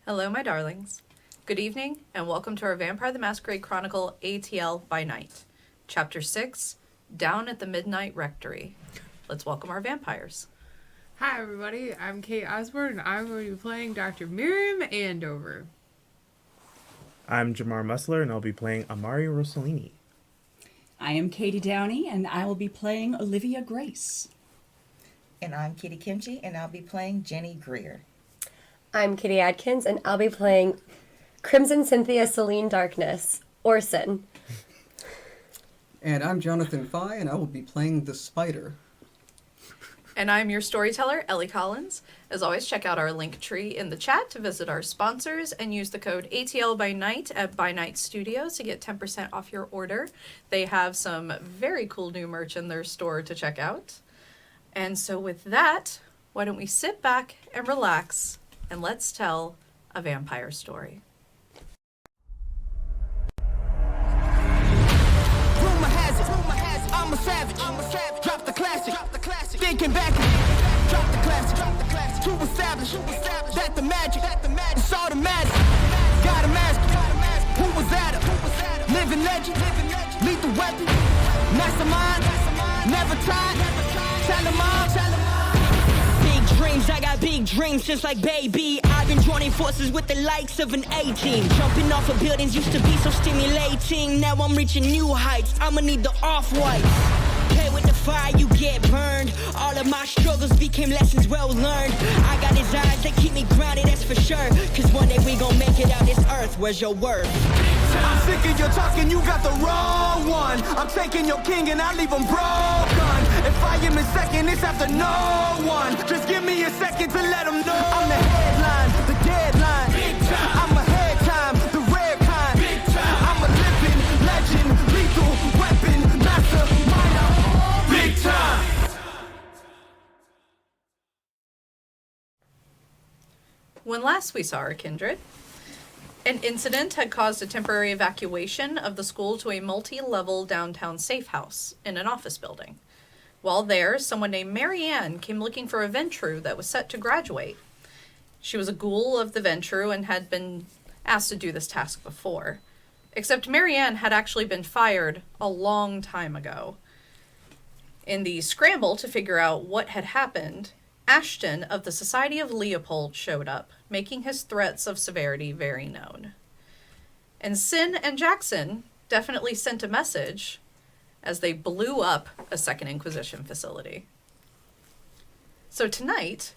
Hello, my darlings. Good evening, and welcome to our Vampire the Masquerade Chronicle ATL by Night. Chapter 6, Down at the Midnight Rectory. Let's welcome our vampires. Hi, everybody. I'm Kate Osborn, and I'm going to be playing Dr. Miriam Andover. I'm Jamar Muslar, and I'll be playing Amari Rossellini. I am Katie Downey, and I will be playing Olivia Grace. And I'm Kitty Kimchi, and I'll be playing Jenni Greer. I'm Kitty Adkins, and I'll be playing Crimson Cynthia Celine Darkness, Orson. And I'm Johnathan Phi, and I will be playing the Spider. And I'm your storyteller, Ellie Collins. As always, check out our link tree in the chat to visit our sponsors and use the code ATL by Night at By Night Studios to get 10% off your order. They have some very cool new merch in their store to check out. And so with that, why don't we sit back and relax and let's tell a vampire story. Rumor has it, I'm a savage, drop the classic, thinking back, drop the classic, to establish that the magic, it's automatic, got a mask, who was at it, living legend, lethal weapon, mastermind, never tied, tell them all. Dreams, I got big dreams since like baby. I've been joining forces with the likes of an A-team. Jumping off of buildings used to be so stimulating. Now I'm reaching new heights, I'ma need the off-whites. Play with the fire, you get burned. All of my struggles became lessons well learned. I got desires that keep me grounded, that's for sure. Cause one day we gon' make it out this earth, where's your worth? I'm sick of your talking, you got the wrong one. I'm taking your king and I leave him broken. If I am in second, it's after no one. Just give me a second to let them know. I'm the headline, the deadline. I'm ahead time, the rare kind. I'm a living legend, lethal weapon, mastermind. Big time. When last we saw our kindred, an incident had caused a temporary evacuation of the school to a multi-level downtown safe house in an office building. While there, someone named Marianne came looking for a Ventru that was set to graduate. She was a ghoul of the Ventru and had been asked to do this task before. Except Marianne had actually been fired a long time ago. In the scramble to figure out what had happened, Ashton of the Society of Leopold showed up, making his threats of severity very known. And Sin and Jackson definitely sent a message as they blew up a second Inquisition facility. So tonight,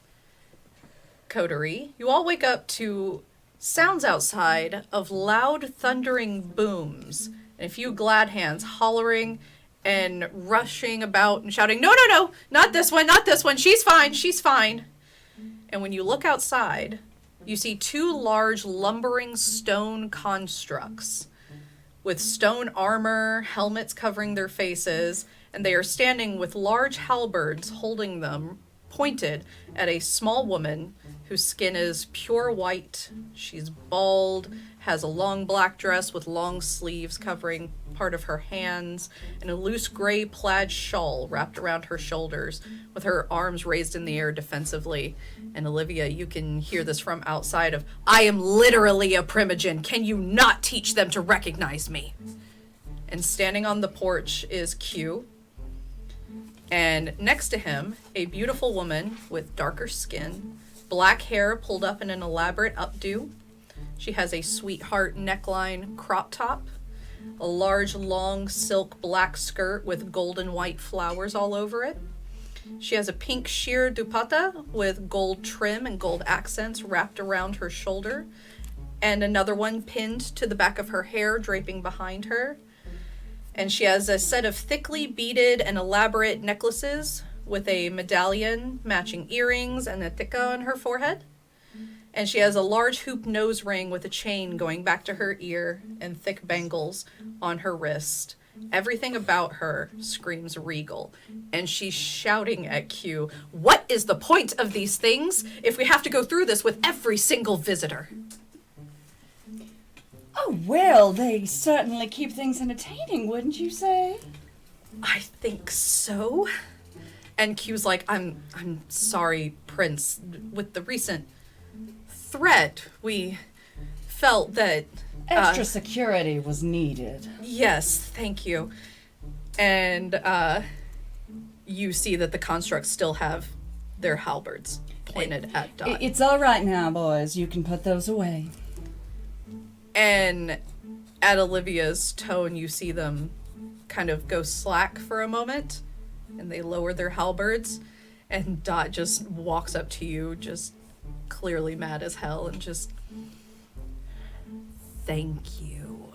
coterie, you all wake up to sounds outside of loud thundering booms and a few glad hands hollering and rushing about and shouting, no, not this one, she's fine. And when you look outside, you see two large lumbering stone constructs with stone armor, helmets covering their faces, and they are standing with large halberds holding them pointed at a small woman whose skin is pure white. She's bald, has a long black dress with long sleeves covering part of her hands, and a loose gray plaid shawl wrapped around her shoulders with her arms raised in the air defensively. And Olivia, you can hear this from outside of, I am literally a primogen. Can you not teach them to recognize me? And standing on the porch is Q. And next to him, a beautiful woman with darker skin, black hair pulled up in an elaborate updo. She has a sweetheart neckline crop top, a large long silk black skirt with golden white flowers all over it. She has a pink sheer dupatta with gold trim and gold accents wrapped around her shoulder, and another one pinned to the back of her hair draping behind her. And she has a set of thickly beaded and elaborate necklaces with a medallion, matching earrings, and a tika on her forehead. And she has a large hoop nose ring with a chain going back to her ear and thick bangles on her wrist. Everything about her screams regal. And she's shouting at Q, what is the point of these things if we have to go through this with every single visitor? Oh, well, they certainly keep things entertaining, wouldn't you say? I think so. And Q's like, I'm sorry, Prince. With the recent threat, we felt that... Extra security was needed. Yes, thank you. And you see that the constructs still have their halberds pointed at Dot. It's all right now, boys. You can put those away. And at Olivia's tone, you see them kind of go slack for a moment, and they lower their halberds, and Dot just walks up to you, just clearly mad as hell, and just... Thank you.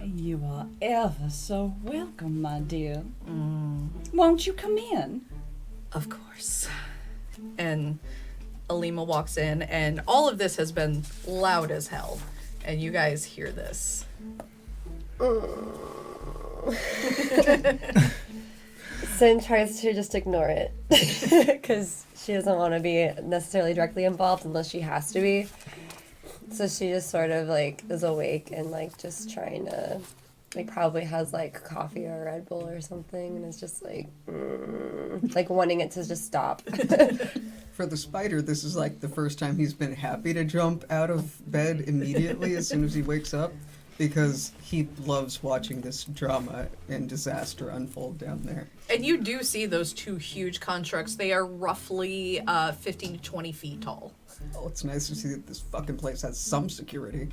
You are ever so welcome, my dear. Won't you come in? Of course. And Alima walks in, and all of this has been loud as hell. And you guys hear this. Sin tries to just ignore it because she doesn't want to be necessarily directly involved unless she has to be. So she just sort of like is awake and like just trying to, like probably has like coffee or a Red Bull or something and is just like, like wanting it to just stop. For the spider, this is like the first time he's been happy to jump out of bed immediately as soon as he wakes up, because he loves watching this drama and disaster unfold down there. And you do see those two huge constructs. They are roughly 15 to 20 feet tall. Oh, it's nice to see that this fucking place has some security.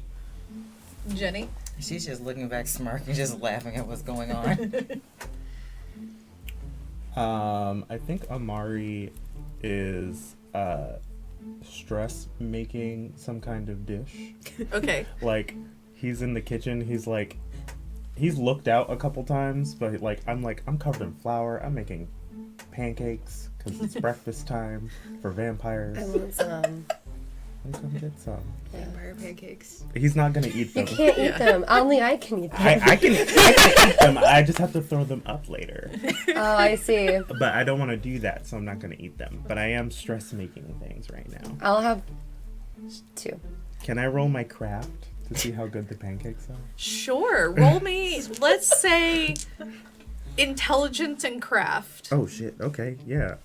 Jenni? She's just looking back, smirking, just laughing at what's going on. I think Amari is stress making some kind of dish. Okay. Like, he's in the kitchen, he's looked out a couple times, but I'm covered in flour, I'm making pancakes, because it's breakfast time for vampires. I want some. Come get some. Vampire pancakes. He's not gonna eat them. You can't eat them. Only I can eat them. I can eat them, I just have to throw them up later. Oh, I see. But I don't want to do that, so I'm not gonna eat them. But I am stress making things right now. I'll have 2. Can I roll my craft to see how good the pancakes are? Sure. Roll me, let's say, intelligence and craft. Oh shit, okay, yeah.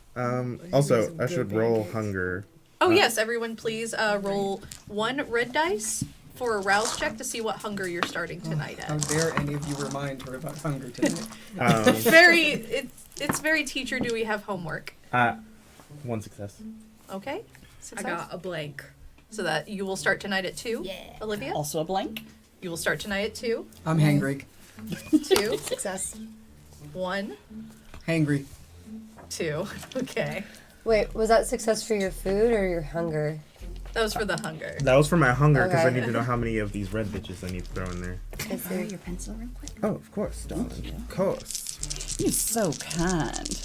Also, I should roll pancakes. hunger. Oh, yes, everyone please roll 1 red dice for a rouse check to see what hunger you're starting tonight How at. dare any of you remind her about hunger tonight? It's very teacher, do we have homework? 1 success. Okay. I Success. got a blank. So that you will start tonight at 2. Yeah. Olivia? Also a blank. You will start tonight at 2. I'm hangry. 2. Success. 1. Hangry. 2. Okay. Wait, was that success for your food or your hunger? That was for the hunger. That was for my hunger, because I Okay. need to know how many of these red bitches I need to throw in there. Is Borrow there... your pencil real quick. Oh, of course, darling. Of course. You're so kind.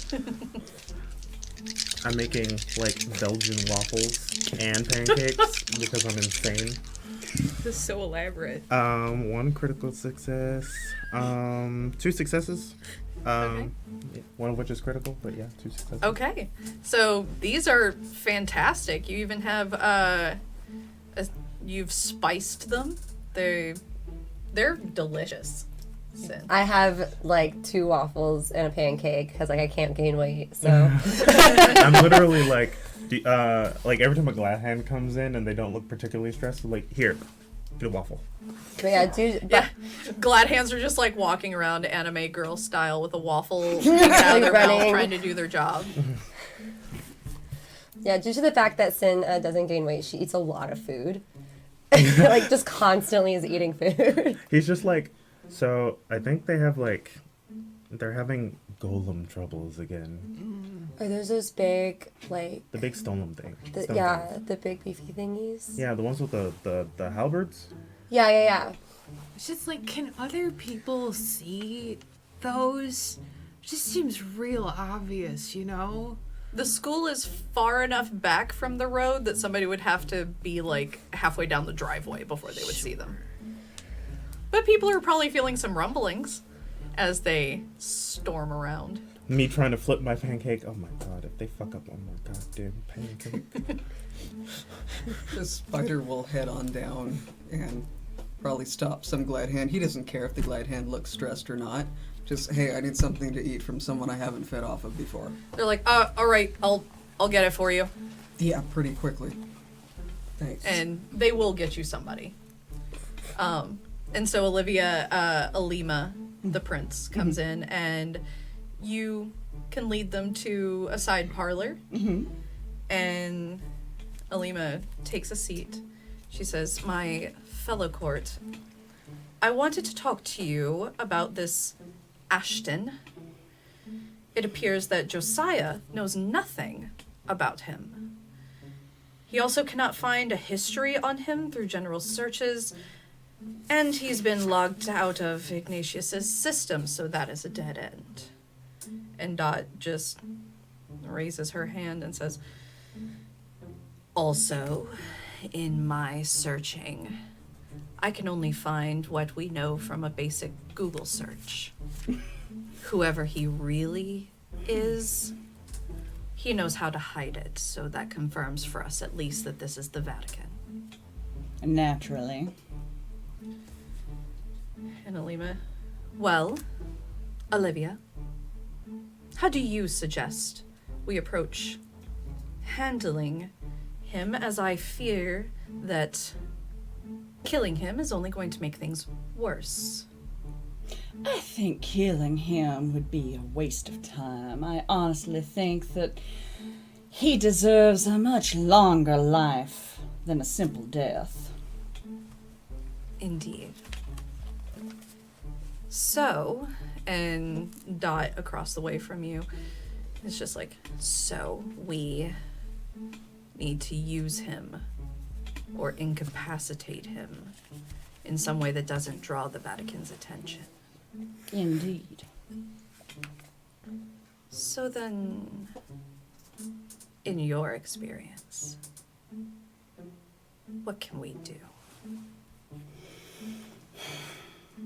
I'm making, Belgian waffles and pancakes because I'm insane. This is so elaborate. 1 critical success. 2 successes. Okay. One of which is critical, but yeah, 2 successes. Okay. So these are fantastic. You even have you've spiced them. They're delicious. Sin. I have 2 waffles and a pancake because I can't gain weight. So I'm literally every time a glad hand comes in and they don't look particularly stressed, here, get a waffle. but yeah, dude. Yeah. Glad hands are just walking around anime girl style with a waffle hanging out of their mouth Running. trying to do their job. Yeah, due to the fact that Sin doesn't gain weight, she eats a lot of food. Just constantly is eating food. He's just so I think they have they're having golem troubles again. Are those big The big stone thing. Stone things. the big beefy thingies? Yeah, the ones with the halberds. Yeah. It's just can other people see those? It just seems real obvious, you know? The school is far enough back from the road that somebody would have to be halfway down the driveway before they would see them. But people are probably feeling some rumblings as they storm around. Me trying to flip my pancake. Oh my god, if they fuck up on my goddamn pancake. The spider will head on down and probably stop some glad hand. He doesn't care if the glad hand looks stressed or not. Just, hey, I need something to eat from someone I haven't fed off of before. They're all right, I'll get it for you. Yeah, pretty quickly. Thanks. And they will get you somebody. And so Alima, the prince, comes in, and you can lead them to a side parlor. And Alima takes a seat. She says, "My fellow court, I wanted to talk to you about this Ashton. It appears that Josiah knows nothing about him. He also cannot find a history on him through general searches, and he's been logged out of Ignatius's system, so that is a dead end." And Dot just raises her hand and says, "Also, in my searching, I can only find what we know from a basic Google search. Whoever he really is, he knows how to hide it, so that confirms for us at least that this is the Vatican." Naturally. And Alima, "Well, Olivia, how do you suggest we approach handling him, as I fear that killing him is only going to make things worse?" I think killing him would be a waste of time. I honestly think that he deserves a much longer life than a simple death. Indeed. So, and Dot across the way from you is just like, "So we need to use him or incapacitate him in some way that doesn't draw the Vatican's attention." Indeed. So then, in your experience, what can we do?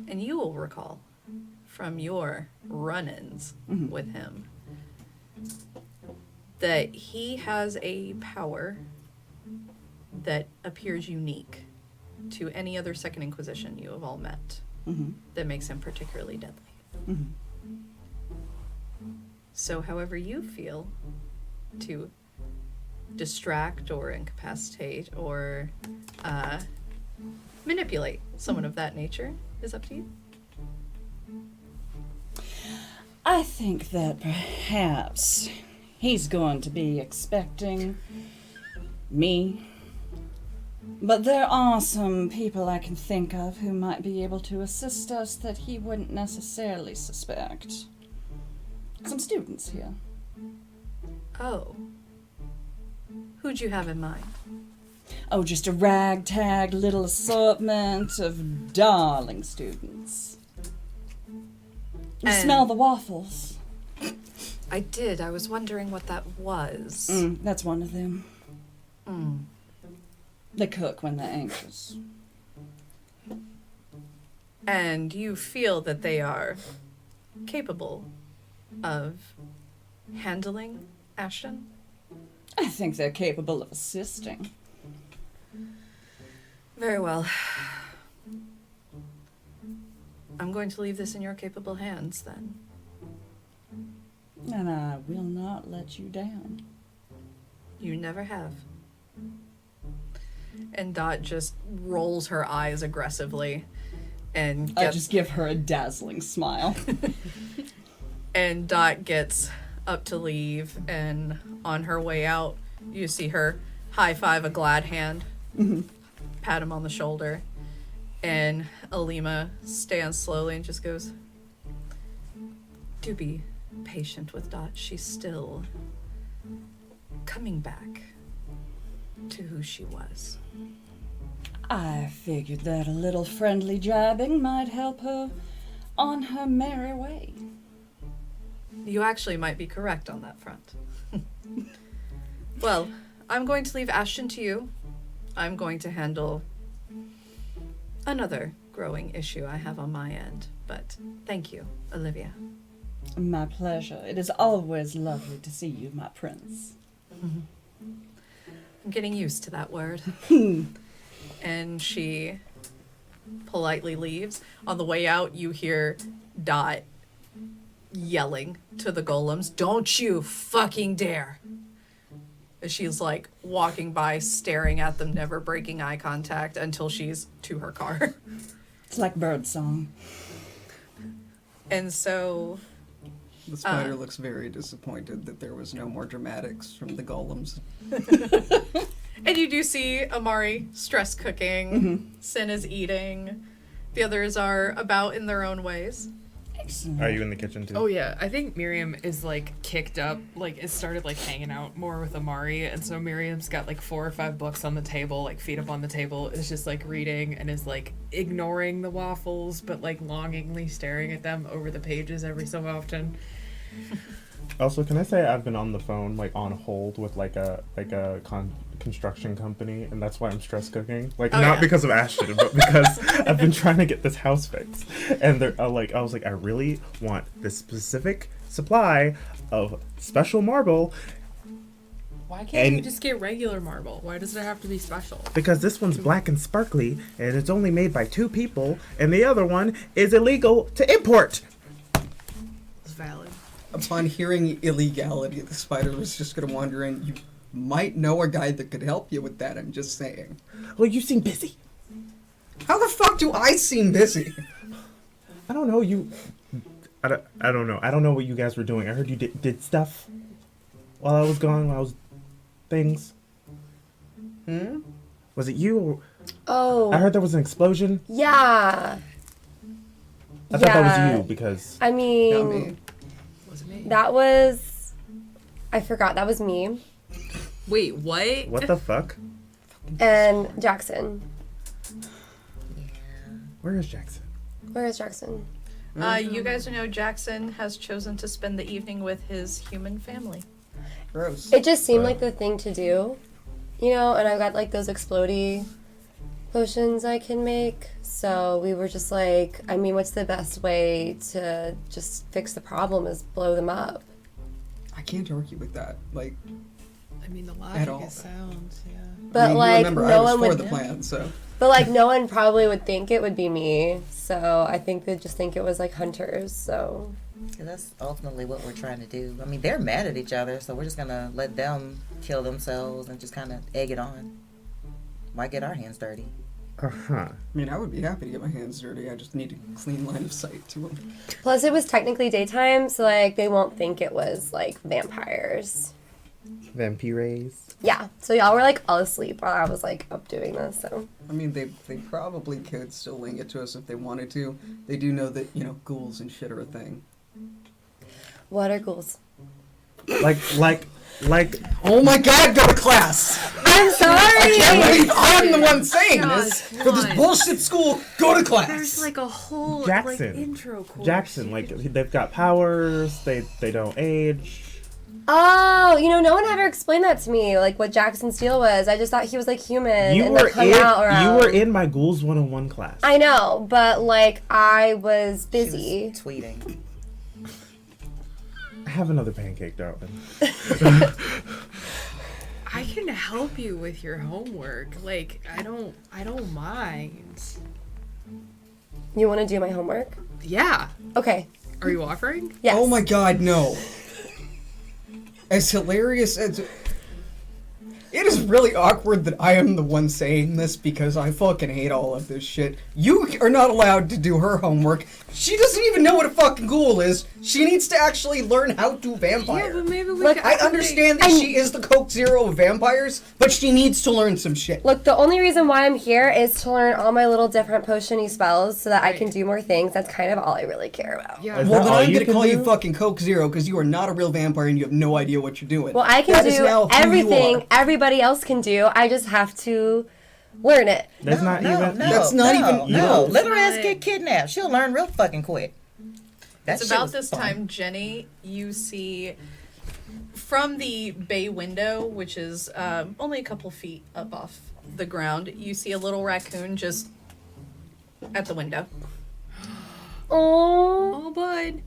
And you will recall from your run-ins with him that he has a power that appears unique to any other Second Inquisition you have all met, that makes him particularly deadly. So however you feel to distract or incapacitate or manipulate someone of that nature is up to you. I think that perhaps he's going to be expecting me. But there are some people I can think of who might be able to assist us that he wouldn't necessarily suspect. Some students here. Oh. Who'd you have in mind? Oh, just a ragtag little assortment of darling students. You And- smell the waffles. I did. I was wondering what that was. That's one of them. They cook when they're anxious. And you feel that they are capable of handling Ashton? I think they're capable of assisting. Very well. I'm going to leave this in your capable hands, then. And I will not let you down. You never have. And Dot just rolls her eyes aggressively and I gets, just give her a dazzling smile. and Dot gets up to leave, and on her way out, you see her high five a glad hand, pat him on the shoulder, and Alima stands slowly and just goes, "Do be patient with Dot. She's still coming back to who she was." I figured that a little friendly jabbing might help her on her merry way. You actually might be correct on that front. Well, I'm going to leave Ashton to you. I'm going to handle another growing issue I have on my end. But thank you, Olivia. My pleasure. It is always lovely to see you, my prince. I'm getting used to that word. And she politely leaves. On the way out, you hear Dot yelling to the golems, "Don't you fucking dare as she's like walking by, staring at them, never breaking eye contact until she's to her car. It's like birdsong. And so The spider looks very disappointed that there was no more dramatics from the golems. and you do see Amari stress cooking, Sin is eating, the others are about in their own ways. Excellent. Are you in the kitchen too? Oh yeah, I think Miriam is like kicked up, like it started like hanging out more with Amari, and so Miriam's got like 4 or 5 books on the table, like feet up on the table, is just like reading and is like ignoring the waffles, but like longingly staring at them over the pages every so often. Also, can I say I've been on the phone, like on hold with like a construction company, and that's why I'm stress cooking. Like not because of Ashton, but because I've been trying to get this house fixed, and they're I was like, I really want this specific supply of special marble. Why can't you And- just get regular marble? Why does it have to be special? Because this one's black and sparkly, and it's only made by 2 people, and the other one is illegal to import. It's valid. Upon hearing illegality, the spider was just going to wander in. You might know a guy that could help you with that, I'm just saying. Well, you seem busy. How the fuck do I seem busy? I don't know, I don't know. I don't know what you guys were doing. I heard you did stuff while I was gone, while I was things. Was it you? Or, Oh. I heard there was an explosion. Yeah. I thought that Yeah. was you because I mean, Not me. Wasn't me. that was. I forgot. That was me. Wait, what? what the fuck? And Jackson. Where is Jackson? Where is Jackson? You guys know Jackson has chosen to spend the evening with his human family. Gross. It just seemed like the thing to do, you know, and I've got like those explodey potions I can make. So we were just like, I mean, what's the best way to just fix the problem is blow them up. I can't argue with that. Like, I mean, the At logic all. is sound, yeah. But I mean, you like remember I no was one for would the plan, so. But like no one probably would think it would be me. So I think they'd just think it was like hunters. So Yeah, that's ultimately what we're trying to do. I mean, they're mad at each other, so we're just gonna let them kill themselves and just kind of egg it on. Why get our hands dirty? Uh-huh. I mean, I would be happy to get my hands dirty. I just need a clean line of sight to them. plus it was technically daytime, so like they won't think it was like vampires. Vampires. Yeah. So y'all were like all asleep while I was like up doing this. So I mean, they probably could still link it to us if they wanted to. They do know that, you know, ghouls and shit are a thing. what are ghouls? Like Oh my god, go to class! I'm sorry. Can't believe I'm the one saying God, this! come For this on. bullshit school, go to class! There's like a whole Jackson. like intro course. Jackson, like they've got powers, they don't age. Oh, you know, no one ever explained that to me, like what Jackson's deal was. I just thought he was like human You and were like hung out around. in my Ghouls 101 class. I know, but like I was She was busy. tweeting. Have another pancake, darling. I can help you with your homework. Like, I don't mind. You want to do my homework? Yeah. Okay. Are you offering? Yes. Oh my god, no. As hilarious as... It is really awkward that I am the one saying this because I fucking hate all of this shit. You are not allowed to do her homework. She doesn't even know what a fucking ghoul is. She needs to actually learn how to vampire. Yeah, but maybe we Look, could. I understand that she is the Coke Zero of vampires, but she needs to learn some shit. Look, the only reason why I'm here is to learn all my little different potion-y spells so that I can do more things. That's kind of all I really care about. Yeah. Is Well, that then all I'm you gonna can call you do? fucking Coke Zero because you are not a real vampire and you have no idea what you're doing. Well, I can That is do now who you everything are. everybody else can do. I just have to learn it. That's not even. That's not even- No, no. let her ass get kidnapped. She'll learn real fucking quick. That It's shit about was this fun. time, Jenni, you see from the bay window, which is only a couple feet up off the ground, you see a little raccoon just at the window. Oh, Oh, bud.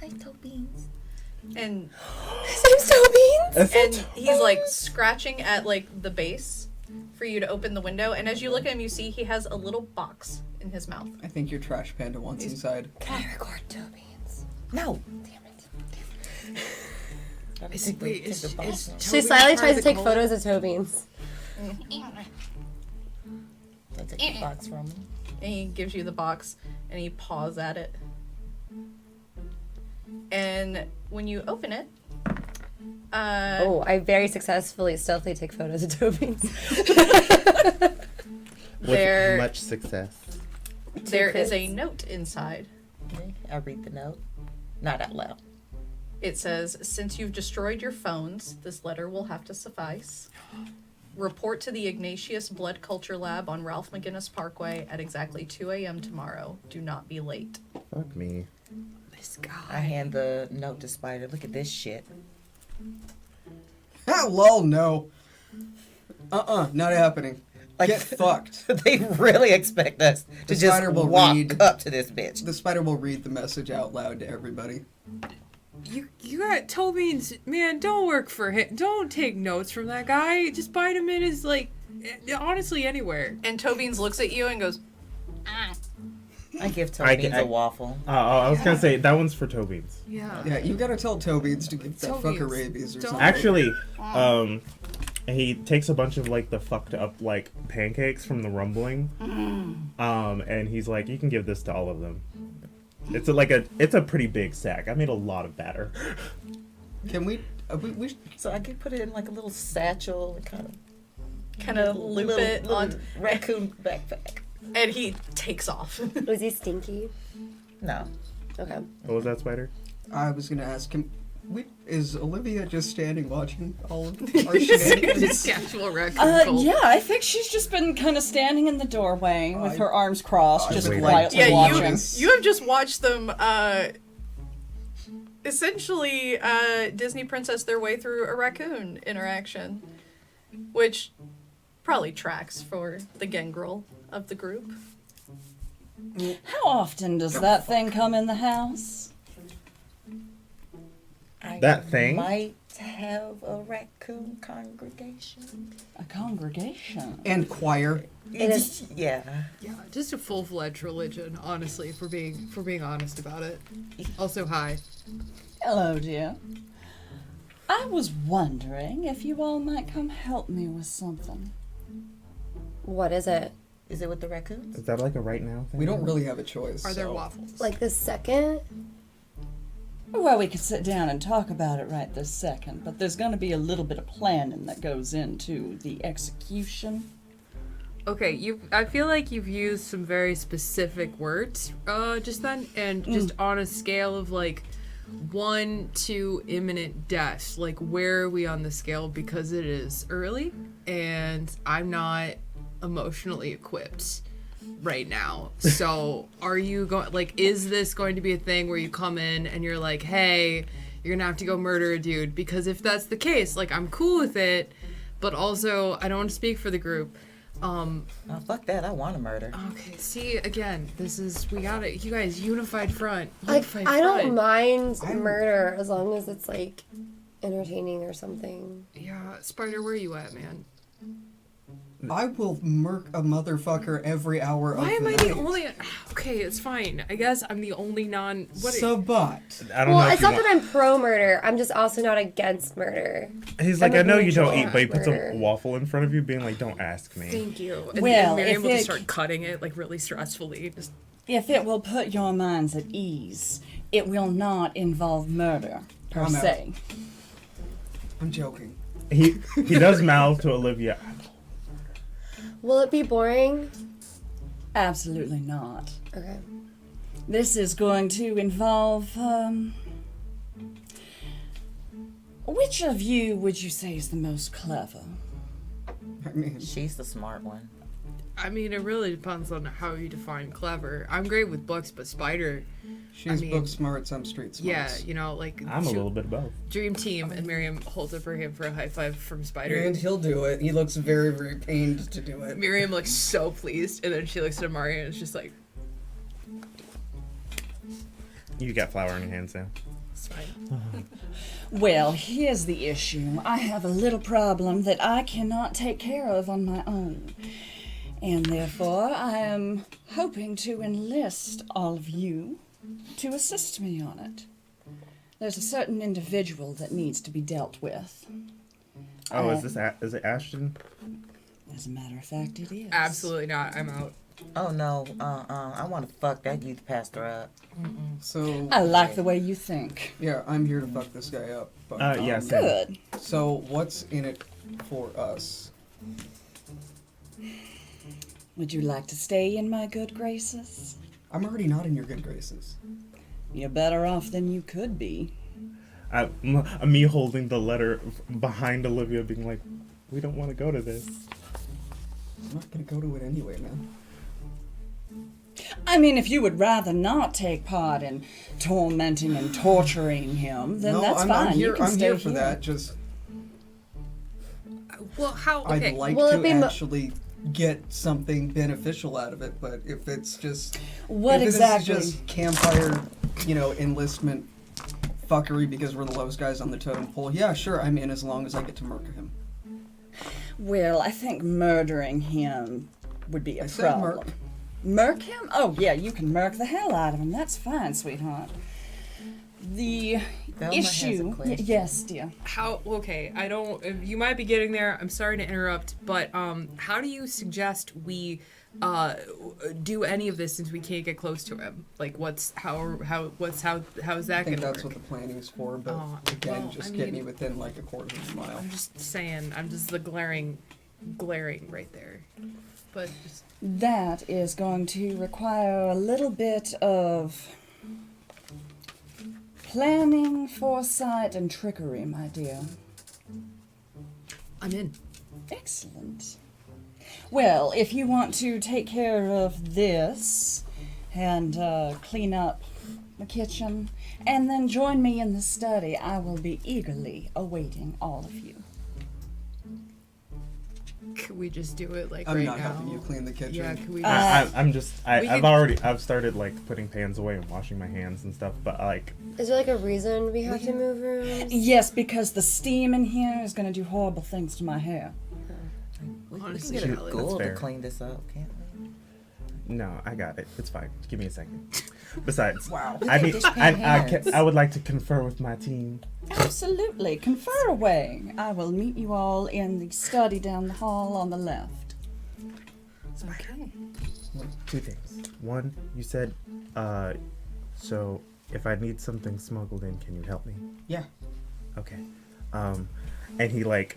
Hi, toe beans. And his name's Tobeans. and he's like scratching at like the base for you to open the window. And as you look at him, you see he has a little box in his mouth. I think your trash panda wants inside. Can I record Tobeans? No. Damn it. I Is, think they wait, take is, the box is off. She Toby slyly part tries of to the take cult? photos of Tobeans. They take the box from him. And he gives you the box, and he paws at it. And when you open it, Oh, I very successfully stealthily take photos of Tobeans. There- With much success. there is a crits. note inside. Okay, I read the note. Not out loud. It says, since you've destroyed your phones, this letter will have to suffice. Report to the Ignatius Blood Culture Lab on Ralph McGinnis Parkway at exactly 2 a.m. tomorrow. Do not be late. Fuck me. This I guy. hand the note to Spider. Look at this shit. Lol, no. Not happening. Like, Get fucked. They really expect us to The just spider will walk read. up to this bitch. The spider will read the message out loud to everybody. You got Tobeans, man, don't work for him. Don't take notes from that guy. Just bite him in his, like, honestly, anywhere. And Tobeans looks at you and goes, I give I- Tobeans a waffle. I was gonna say that one's for Tobeans. Yeah. Yeah, you gotta tell Tobeans to give that fucker Tobeans, rabies or don't- something. Actually, he takes a bunch of like the fucked up like pancakes from the rumbling, and he's like, "You can give this to all of them." It's a pretty big sack. I made a lot of batter. Can we we So I could put it in like a little satchel and kind of loop it on, raccoon backpack. and he takes off. Was he stinky? No. Okay. What was that, Spider? I was gonna ask him. Is Olivia just standing watching all of our shenanigans? Just casual raccoon cult. Yeah, I think she's just been kind of standing in the doorway with her arms crossed, just waiting. quietly Yeah, watching. you have just watched them essentially Disney princess their way through a raccoon interaction, which probably tracks for the Gangrel of the group. How often does that thing come in the house? That thing? Might have a raccoon congregation. A congregation. And choir. Yeah. Yeah, just a full-fledged religion, honestly, if we're being honest about it. Also, hi. Hello, dear. I was wondering if you all might come help me with something. What is it? Is it with the raccoons? Is that like a right now thing? We don't really have a choice. Are there so- waffles? Like the second? Well, we could sit down and talk about it right this second, but there's going to be a little bit of planning that goes into the execution. Okay, I feel like you've used some very specific words just then, and just on a scale of like 1 to imminent death, like where are we on the scale? Because it is early, and I'm not emotionally equipped right now. So are you going, like, is this going to be a thing where you come in and you're like, hey, you're gonna have to go murder a dude? Because if that's the case, like, I'm cool with it, but also I don't want to speak for the group. Oh, fuck that. I want to murder. Okay, see, again, we got it. You guys, unified front. Like, Unified I don't front. mind murder as long as it's like entertaining or something. Yeah, Spider, where you at, man? I will murk a motherfucker every hour of Why am the I night. the only? Okay, it's fine. I guess I'm the only non. What? Sabat. I don't Well, know. it's not that I'm pro murder. I'm just also not against murder. He's like, I'm I know a you don't neutral eat, but he puts murder. a waffle in front of you, being like, don't ask me. Thank you. And Well, Miriam if will just it- start cutting it like really stressfully. Just If it will put your minds at ease, it will not involve murder, per I'm out. se. I'm joking. He does mouth to Olivia. Will it be boring? Absolutely not. Okay. This is going to involve, which of you would you say is the most clever? I mean, She's the smart one. I mean, it really depends on how you define clever. I'm great with books, but Spider, she's mean, book smarts, I'm street smarts. yeah, you know, like I'm a little bit of both. Dream Team, and Miriam holds up her hand for a high five from Spider. And he'll do it. He looks very, very pained to do it. Miriam looks so pleased, and then she looks at Amari and it's just like, You got flour in your hands now. it's fine. Well, here's the issue. I have a little problem that I cannot take care of on my own. And therefore, I am hoping to enlist all of you to assist me on it. There's a certain individual that needs to be dealt with. Oh, is it Ashton? As a matter of fact, it is. Absolutely not. I'm out. Oh no, I want to fuck that youth pastor up. So I like the way you think. yeah, I'm here to fuck this guy up. But, Yes. Good. So what's in it for us? Would you like to stay in my good graces? I'm already not in your good graces. You're better off than you could be. Me holding the letter behind Olivia, being like, "We don't want to go to this." I'm not gonna go to it anyway, man. I mean, if you would rather not take part in tormenting and torturing him, then no, that's I'm, fine. I'm here. You can I'm stay here for that. Just Well, how? Okay. I'd like Will it to be actually get something beneficial out of it, but if it's just What if exactly? this is just campfire, enlistment fuckery because we're the lowest guys on the totem pole, yeah, sure, I'm in as long as I get to murder him. Well, I think murdering him would be a I said problem. murk. Murk him? Oh, yeah, you can murk the hell out of him. That's fine, sweetheart. The Velma has a issue... question. yes, dear. How? Okay, I don't. You might be getting there. I'm sorry to interrupt, but how do you suggest we do any of this since we can't get close to him? Like, how's that I gonna think that's work? what the planning's for, but Oh, again, well, just I get mean- me within like a quarter of a mile. I'm just saying. I'm just the glaring right there. But just, That is going to require a little bit of planning, foresight, and trickery, my dear. I'm in. Excellent. Well, if you want to take care of this and clean up the kitchen, and then join me in the study, I will be eagerly awaiting all of you. Could we just do it like I'm right not now? helping you clean the kitchen. Yeah, could we? I've started like putting pans away and washing my hands and stuff, but like, Is there like a reason we have to move rooms? Yes, because the steam in here is going to do horrible things to my hair. We Honestly, can get a Alex. ghoul That's to fair. clean this up, can't we? no, I got it. It's fine. Give me a second. Besides, Wow. I need. Dishpan hands. I would like to confer with my team. Absolutely. Confer away. I will meet you all in the study down the hall on the left. Okay. Two things. One, you said, so if I need something smuggled in, can you help me? Yeah. Okay. And he like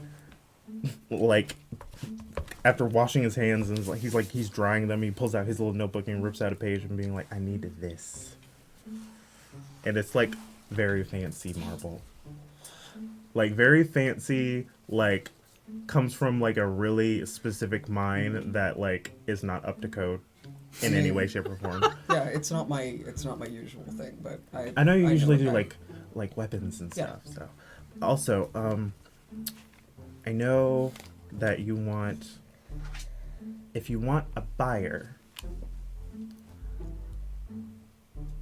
after washing his hands and he's drying them, he pulls out his little notebook and rips out a page and being like, I need this. And it's like very fancy marble. Like very fancy, like comes from like a really specific mine that like is not up to code in any way, shape, or form. Yeah, it's not my usual thing, but I know you usually do okay. like weapons and Yeah. stuff. So also, I know that you want, if you want a buyer,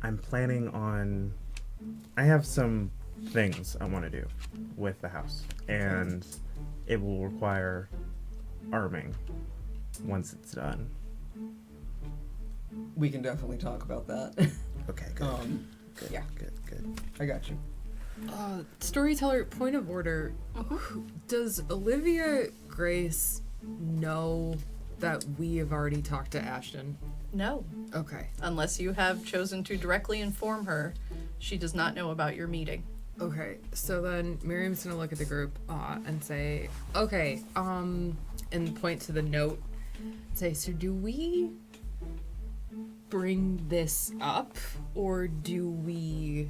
I'm planning on, I have some things I want to do with the house, and it will require arming once it's done. We can definitely talk about that. Okay, good. Good, yeah. good. I got you. Storyteller, point of order. Does Olivia Grace know that we have already talked to Ashton? No. Okay. Unless you have chosen to directly inform her, she does not know about your meeting. Okay, so then Miriam's gonna look at the group and say, okay, and point to the note. Say, so do we bring this up, or do we,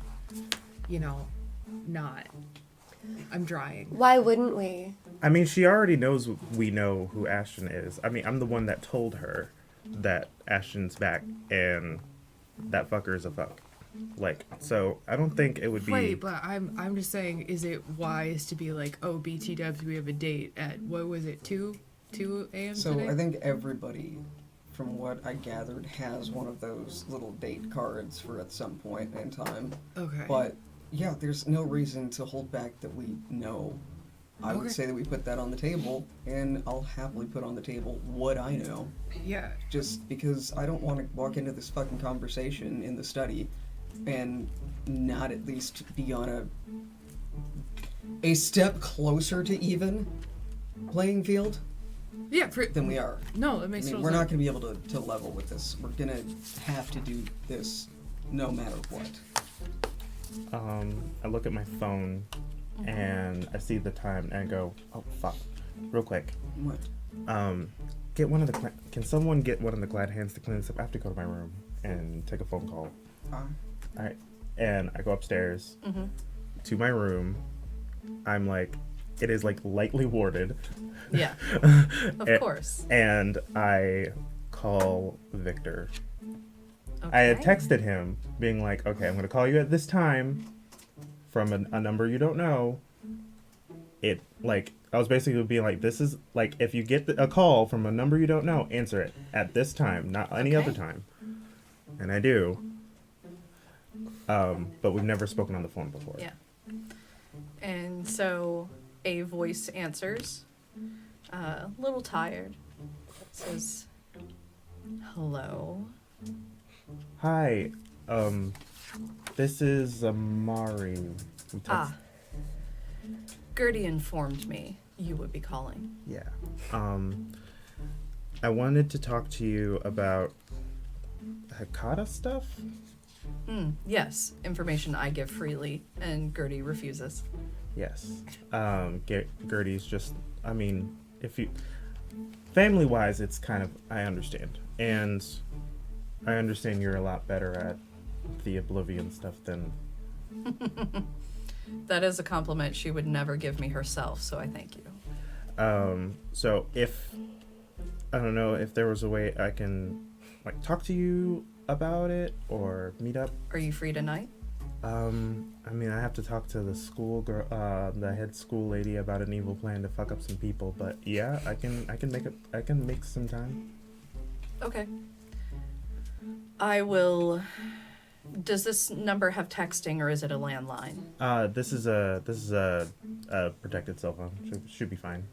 not? I'm drying. Why wouldn't we? I mean, she already knows we know who Ashton is. I mean, I'm the one that told her that Ashton's back and that fucker is a fuck. Like, so I don't think it would be. Wait, but I'm just saying, is it wise to be like, oh, BT dubs, we have a date at, what was it, 2 a.m. So today? I think everybody, from what I gathered, has one of those little date cards for at some point in time. Okay. But yeah, there's no reason to hold back that we know. I would Okay. say that we put that on the table, and I'll happily put on the table what I know. Yeah. Just because I don't want to walk into this fucking conversation in the study and not at least be on a step closer to even playing field Yeah, than we are. no, it makes I mean, total we're sense. not going to be able to level with this. We're going to have to do this no matter what. I look at my phone and I see the time and I go, oh fuck, real quick. What? Get one of the can someone get one of the glad hands to clean this up? I have to go to my room and take a phone call. All right, and I go upstairs to my room. I'm like, it is like lightly warded. Yeah, of course. And I call Victor. Okay. I had texted him being like, okay, I'm going to call you at this time from a number you don't know. It, like, I was basically being like, this is, like, if you get a call from a number you don't know, answer it at this time, not any other time. And I do. But we've never spoken on the phone before. Yeah. And so a voice answers, a little tired. Says, hello. Hi, this is Amari. Gertie informed me you would be calling. Yeah. I wanted to talk to you about Hecata stuff. Yes, information I give freely, and Gertie refuses. Yes. Gertie's just, I mean, if you, family-wise, it's kind of, I understand. And I understand you're a lot better at the Oblivion stuff than... That is a compliment she would never give me herself, so I thank you. So if, I don't know, if there was a way I can, like, talk to you about it or meet up. Are you free tonight? I mean, I have to talk to the school girl, the head school lady about an evil plan to fuck up some people, but yeah, I can make some time. Okay. I will... Does this number have texting or is it a landline? This is a protected cell phone. Should be fine.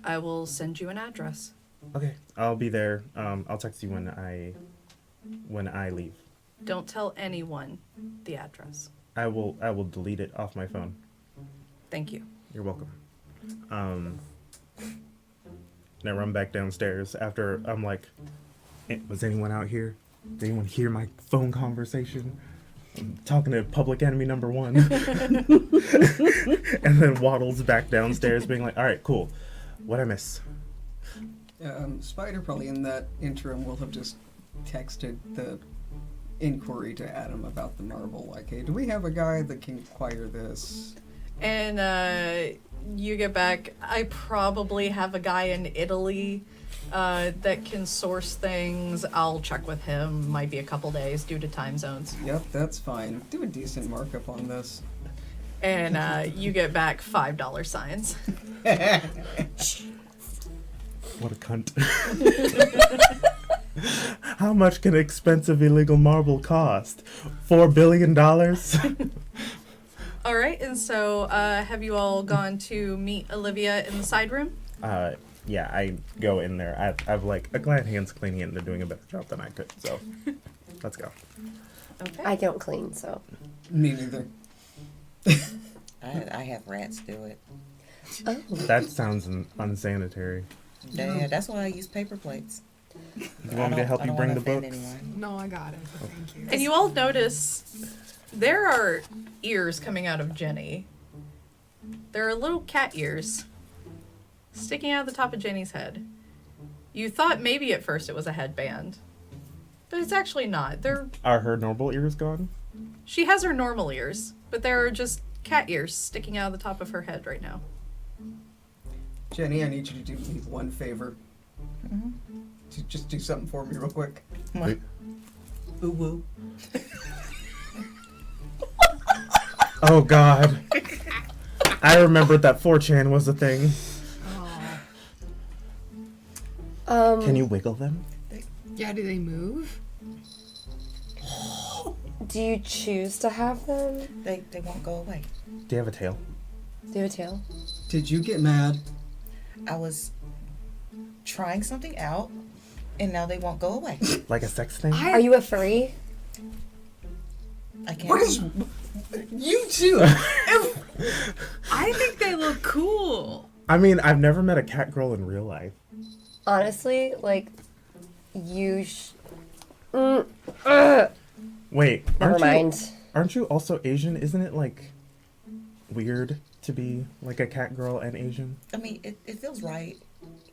I will send you an address. Okay, I'll be there. I'll text you when I leave. Don't tell anyone the address. I will delete it off my phone. Thank you. You're welcome. And I run back downstairs after I'm like, was anyone out here? Did anyone hear my phone conversation? I'm talking to public enemy number 1. And then waddles back downstairs being like, all right, cool. What'd I miss? Spider probably in that interim will have just texted the inquiry to Adam about the marble. Like, hey, do we have a guy that can acquire this? And you get back, I probably have a guy in Italy that can source things. I'll check with him. Might be a couple days due to time zones. Yep, that's fine. Do a decent markup on this. And you get back $5 signs. What a cunt. How much can expensive illegal marble cost? $4 billion? All right, and so have you all gone to meet Olivia in the side room? Yeah, I go in there. I've like a glad hands cleaning it and they're doing a better job than I could. So let's go. Okay. I don't clean, so. Me neither. I have rats do it. Oh. That sounds unsanitary. Yeah, that's why I use paper plates. You want me to help you bring the books? No, I got it. Thank you. And you all notice there are ears coming out of Jenni. There are little cat ears sticking out of the top of Jenny's head. You thought maybe at first it was a headband, but it's actually not. Are her normal ears gone? She has her normal ears, but there are just cat ears sticking out of the top of her head right now. Jenny, I need you to do me one favor. To just do something for me real quick. What? Ooh woo. Oh God. I remembered that 4chan was a thing. Can you wiggle them? Yeah, do they move? Do you choose to have them? They won't go away. Do you have a tail? Do you have a tail? Did you get mad? I was trying something out, and now they won't go away. Like a sex thing? Are you a furry? I can't. What is you two? I think they look cool. I mean, I've never met a cat girl in real life. Honestly, like, you Wait, never mind. Aren't you also Asian? Isn't it like weird to be like a cat girl and Asian? I mean, it feels right.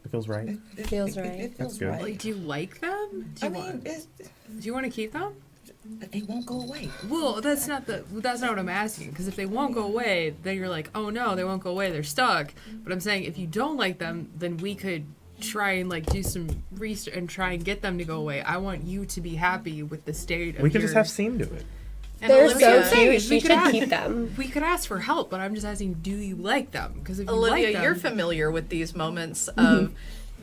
It feels right. Feels right. It That's feels good. right. Like, do you like them? I mean, Do you want to keep them? they won't go away. Well, that's not what I'm asking. Because if they won't go away, then you're like, oh no, they won't go away. They're stuck. But I'm saying if you don't like them, then we could try and like do some research and try and get them to go away. I want you to be happy with the state of We could just have yours. Seam do it. And They're Olivia- so cute. we She could should ask- keep them. We could ask for help, but I'm just asking, do you like them? Because if you Olivia, like them, you're familiar with these moments of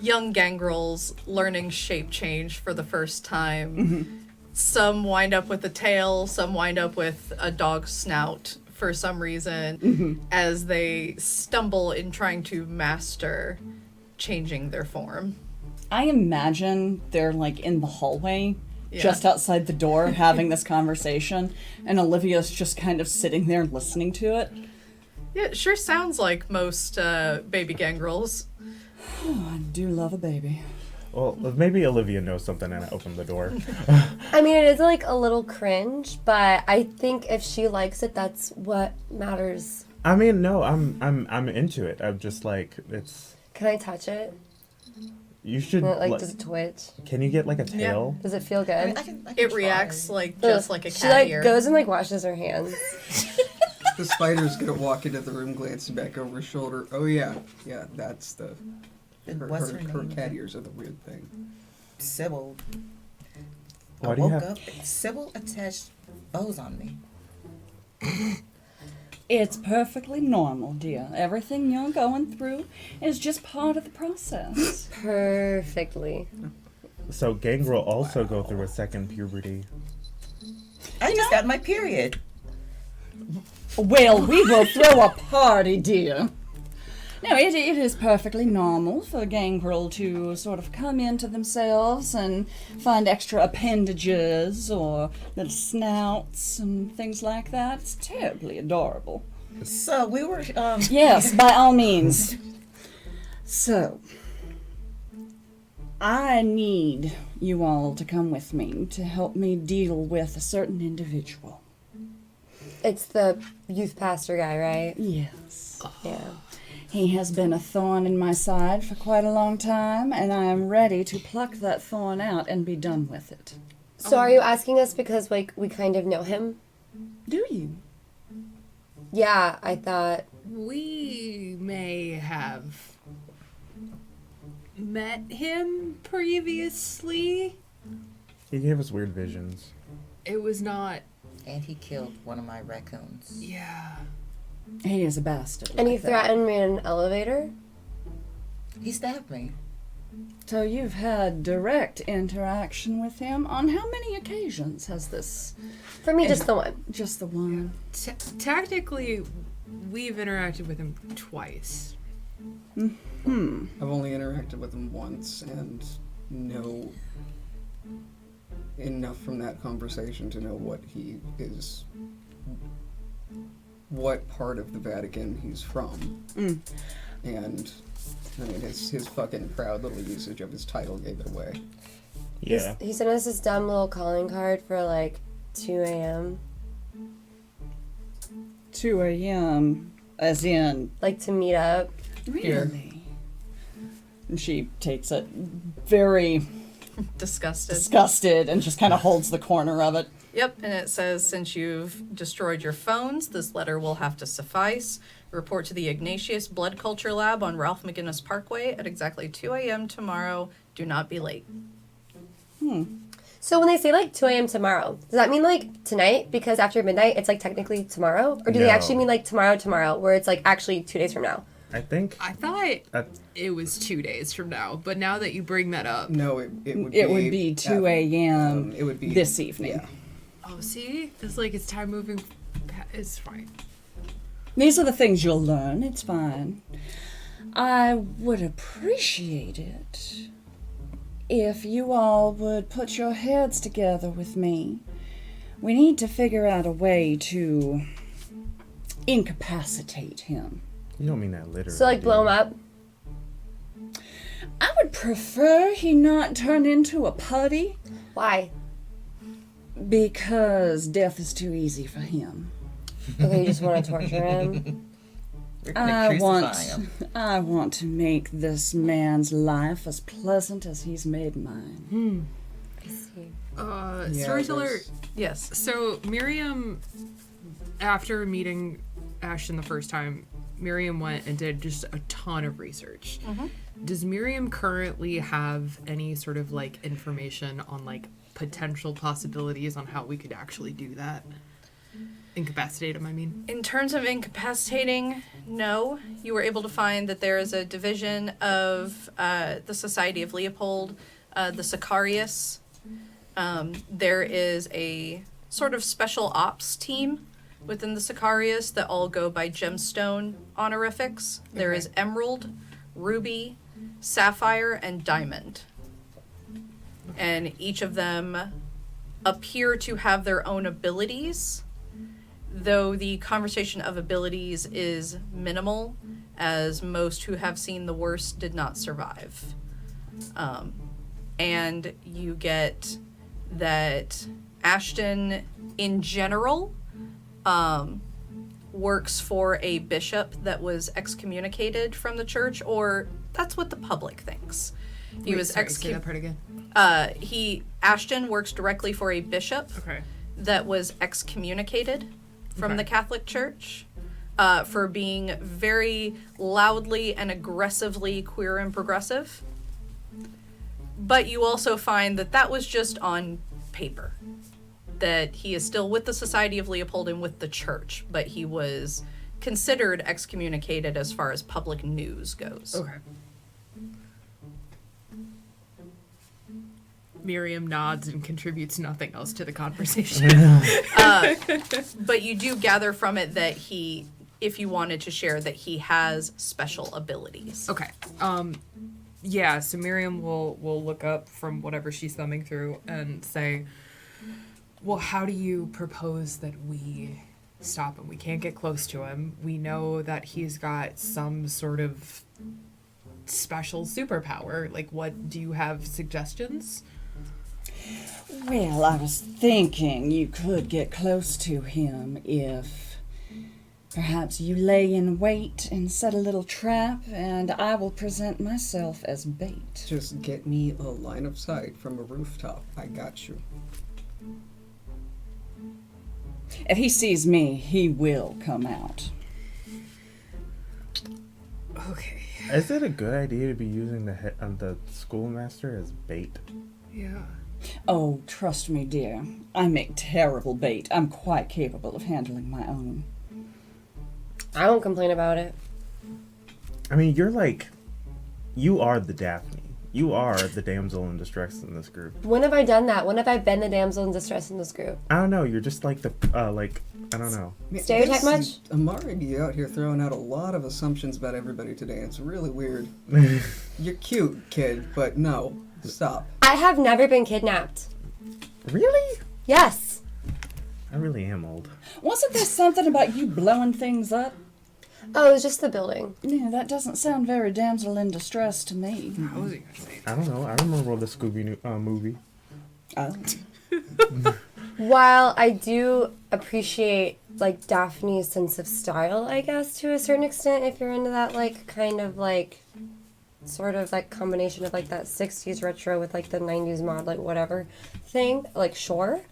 young gangrels learning shape change for the first time. Some wind up with a tail, some wind up with a dog's snout for some reason as they stumble in trying to master changing their form. I imagine they're like in the hallway, Yeah. just outside the door, having this conversation, and Olivia's just kind of sitting there listening to it. Yeah, it sure sounds like most baby gangrels. Oh, I do love a baby. Well, maybe Olivia knows something and I open the door. I mean, it is like a little cringe, but I think if she likes it, that's what matters. I mean, no, I'm into it. I'm just like, it's. Can I touch it? You should. And it, like, like, does it twitch? can you get like a tail? Does it feel good? I mean, I can It try. reacts like Ugh. just like a cat She like ear. goes and like washes her hands. The spider's gonna walk into the room, glancing back over his shoulder. Oh yeah, that's the. And Her, what's her, her her name? cat ears are the weird thing. Sybil. Why I do you woke have- up. Sybil attached bows on me. It's perfectly normal, dear. Everything you're going through is just part of the process. Perfectly. So Gangrel also go through a second puberty. I just got my period. Well, we will throw a party, dear. No, it is perfectly normal for Gangrel to sort of come into themselves and find extra appendages or little snouts and things like that. It's terribly adorable. So we were. Yes, by all means. So, I need you all to come with me to help me deal with a certain individual. It's the youth pastor guy, right? Yes. Yeah. He has been a thorn in my side for quite a long time, and I am ready to pluck that thorn out and be done with it. So are you asking us because like we kind of know him? Do you? Yeah, I thought. we may have met him previously. He gave us weird visions. It was not. And he killed one of my raccoons. Yeah. He is a bastard. And he like that. threatened me in an elevator? He stabbed me. So you've had direct interaction with him. On how many occasions has this? For me, just the one. Just the one. Technically, we've interacted with him twice. I've only interacted with him once and know enough from that conversation to know what he is, what part of the Vatican he's from. And I mean, his fucking proud little usage of his title gave it away. Yeah. He sent us this dumb little calling card for like 2 a.m. 2 a.m. As in, Like to meet up. really? And she takes it very Disgusted. disgusted and just kind of holds the corner of it. Yep, and it says, since you've destroyed your phones, this letter will have to suffice. Report to the Ignatius Blood Culture Lab on Ralph McGinnis Parkway at exactly 2 a.m. tomorrow. Do not be late. So when they say like 2 a.m. tomorrow, does that mean like tonight? Because after midnight, it's like technically tomorrow? Or do they No. actually mean like tomorrow, where it's like actually 2 days from now? I think. I thought That, it was 2 days from now, but now that you bring that up, No, it would be. It would be 2 a.m. It would be this evening. Yeah. oh, see, it's like it's time moving. It's fine. These are the things you'll learn. It's fine. I would appreciate it if you all would put your heads together with me We need to figure out a way to incapacitate him. You don't mean that literally. So, like, blow him up? I would prefer he not turn into a putty, Why? because death is too easy for him. Okay, you just want to torture him? We're gonna crucify him. I want to make this man's life as pleasant as he's made mine. I see. Yeah, Storyteller. there's- Yes. So Miriam, after meeting Ashton the first time, Miriam went and did just a ton of research. Does Miriam currently have any sort of like information on like potential possibilities on how we could actually do that? Incapacitate him, I mean. In terms of incapacitating, no. You were able to find that there is a division of the Society of Leopold, the Sicarius. There is a sort of special ops team within the Sicarius that all go by gemstone honorifics. There is Emerald, Ruby, Sapphire, and Diamond. And each of them appear to have their own abilities, though the conversation of abilities is minimal, as most who have seen the worst did not survive. And you get that Ashton, in general, works for a bishop that was excommunicated from the church, or that's what the public thinks. He was say that part again. Ashton works directly for a bishop Okay. that was excommunicated from Okay. the Catholic Church for being very loudly and aggressively queer and progressive. But you also find that that was just on paper. That he is still with the Society of Leopold and with the church, but he was considered excommunicated as far as public news goes. Okay. Miriam nods and contributes nothing else to the conversation. But you do gather from it that he, if you wanted to share, that he has special abilities. Okay. Yeah, so Miriam will look up from whatever she's thumbing through and say, well, how do you propose that we stop him? We can't get close to him. We know that he's got some sort of special superpower. Like, what, do you have suggestions? Well, I was thinking you could get close to him if perhaps you lay in wait and set a little trap, and I will present myself as bait. Just get me a line of sight from a rooftop. I got you. If he sees me, he will come out. Okay. Is it a good idea to be using the schoolmaster as bait? Yeah. Oh, trust me, dear. I make terrible bait. I'm quite capable of handling my own. I won't complain about it. I mean, you are the Daphne. You are the damsel in distress in this group. When have I done that? When have I been the damsel in distress in this group? I don't know. You're just like the I don't know. Stereotype much? Amari out here throwing out a lot of assumptions about everybody today. It's really weird. You're cute, kid, but no. Stop. I have never been kidnapped. Really? Yes. I really am old. Wasn't there something about you blowing things up? Oh, it was just the building. Yeah, that doesn't sound very damsel in distress to me. How was he gonna say I don't know. I remember the Scooby movie. Oh. While I do appreciate, like, Daphne's sense of style, I guess, to a certain extent, if you're into that, like, kind of, like, sort of, like, combination of, like, that 60s retro with, like, the 90s mod, like, whatever thing, like, sure.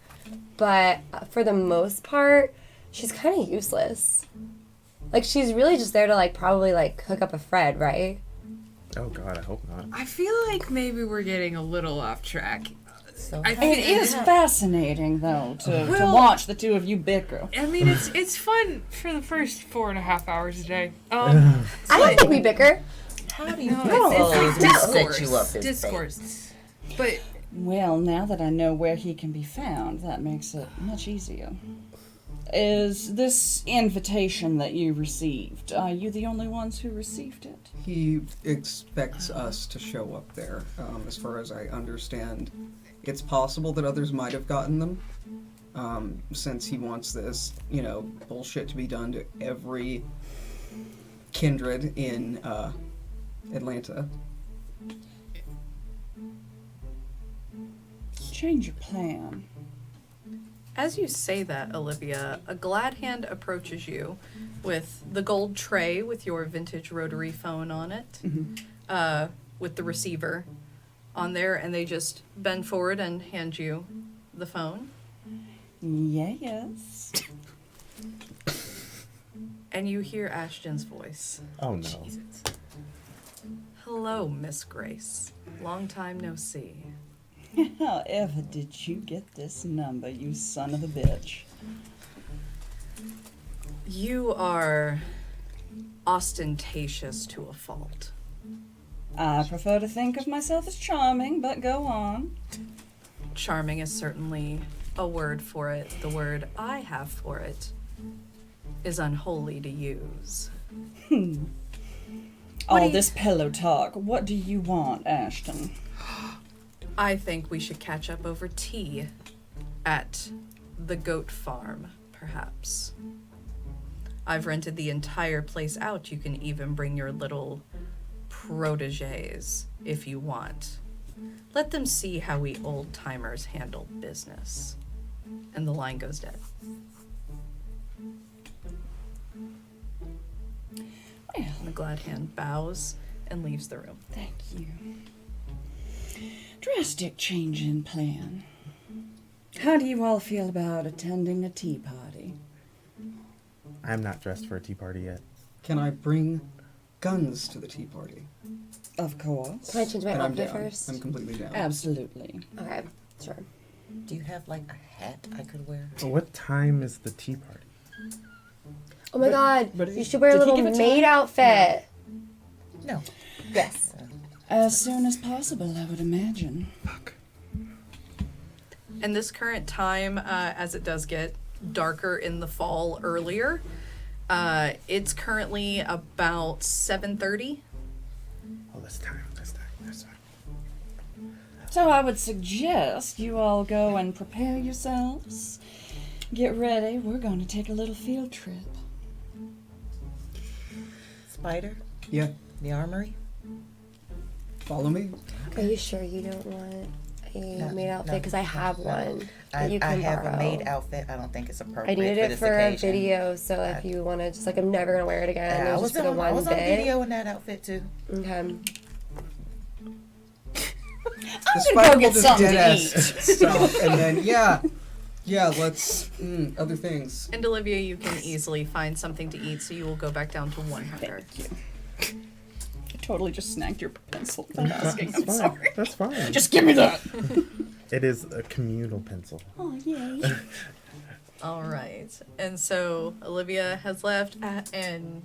But for the most part, she's kind of useless. Like, she's really just there to, like, probably, like, hook up a Fred, right? Oh God, I hope not. I feel like maybe we're getting a little off track. So I It think is fascinating, though, to Well- watch the two of you bicker. I mean, it's fun for the first 4.5 hours a day. I don't think we bicker. how do you No, propose we set discourse. you up as bait? Discourse. But Well, now that I know where he can be found, that makes it much easier. Is this invitation that you received, are you the only ones who received it? He expects us to show up there. As far as I understand, it's possible that others might have gotten them, since he wants this, bullshit to be done to every kindred in Atlanta. Change your plan. As you say that, Olivia, a glad hand approaches you with the gold tray with your vintage rotary phone on it, with the receiver on there, and they just bend forward and hand you the phone. Yes. And you hear Ashton's voice. Oh no. Hello, Miss Grace. Long time no see. However did you get this number, you son of a bitch? You are ostentatious to a fault. I prefer to think of myself as charming, but go on. Charming is certainly a word for it. The word I have for it is unholy to use. All this pillow talk. What do you want, Ashton? I think we should catch up over tea at the goat farm, perhaps. I've rented the entire place out. You can even bring your little proteges if you want. Let them see how we old-timers handle business. And the line goes dead. Well, And the glad hand bows and leaves the room. thank you. Drastic change in plan. How do you all feel about attending a tea party? I'm not dressed for a tea party yet. Can I bring guns to the tea party? Of course. Can I change my And I'm outfit down. first? I'm completely down. Absolutely. Okay, sure. Do you have like a hat I could wear? What time is the tea party? Oh my god, but you should wear a did he little give a maid time? outfit. No. Yes. As soon as possible, I would imagine. And this current time, as it does get darker in the fall earlier, it's currently about 7:30. Oh, this time. So I would suggest you all go and prepare yourselves. Get ready. We're going to take a little field trip. Spider? Yeah, The armory? follow me. Are you sure you don't want a No, maid outfit? no, Because I have no. one I that you can have borrow. a maid outfit. I don't think it's appropriate I needed for it this for occasion. a video, so if you want to, just like, I'm never gonna wear it again. Yeah, it was just for the I one was on day. video in that outfit too. Okay. The gonna spider go will get just something to dead-ass stop, and then let's other things. And Olivia, you can easily find something to eat, so you will go back down to one hunger. I totally just snagged your pencil without asking. That's I'm fine. sorry. That's fine. Just give me that. It is a communal pencil. Oh, yay. All right. And so Olivia has left and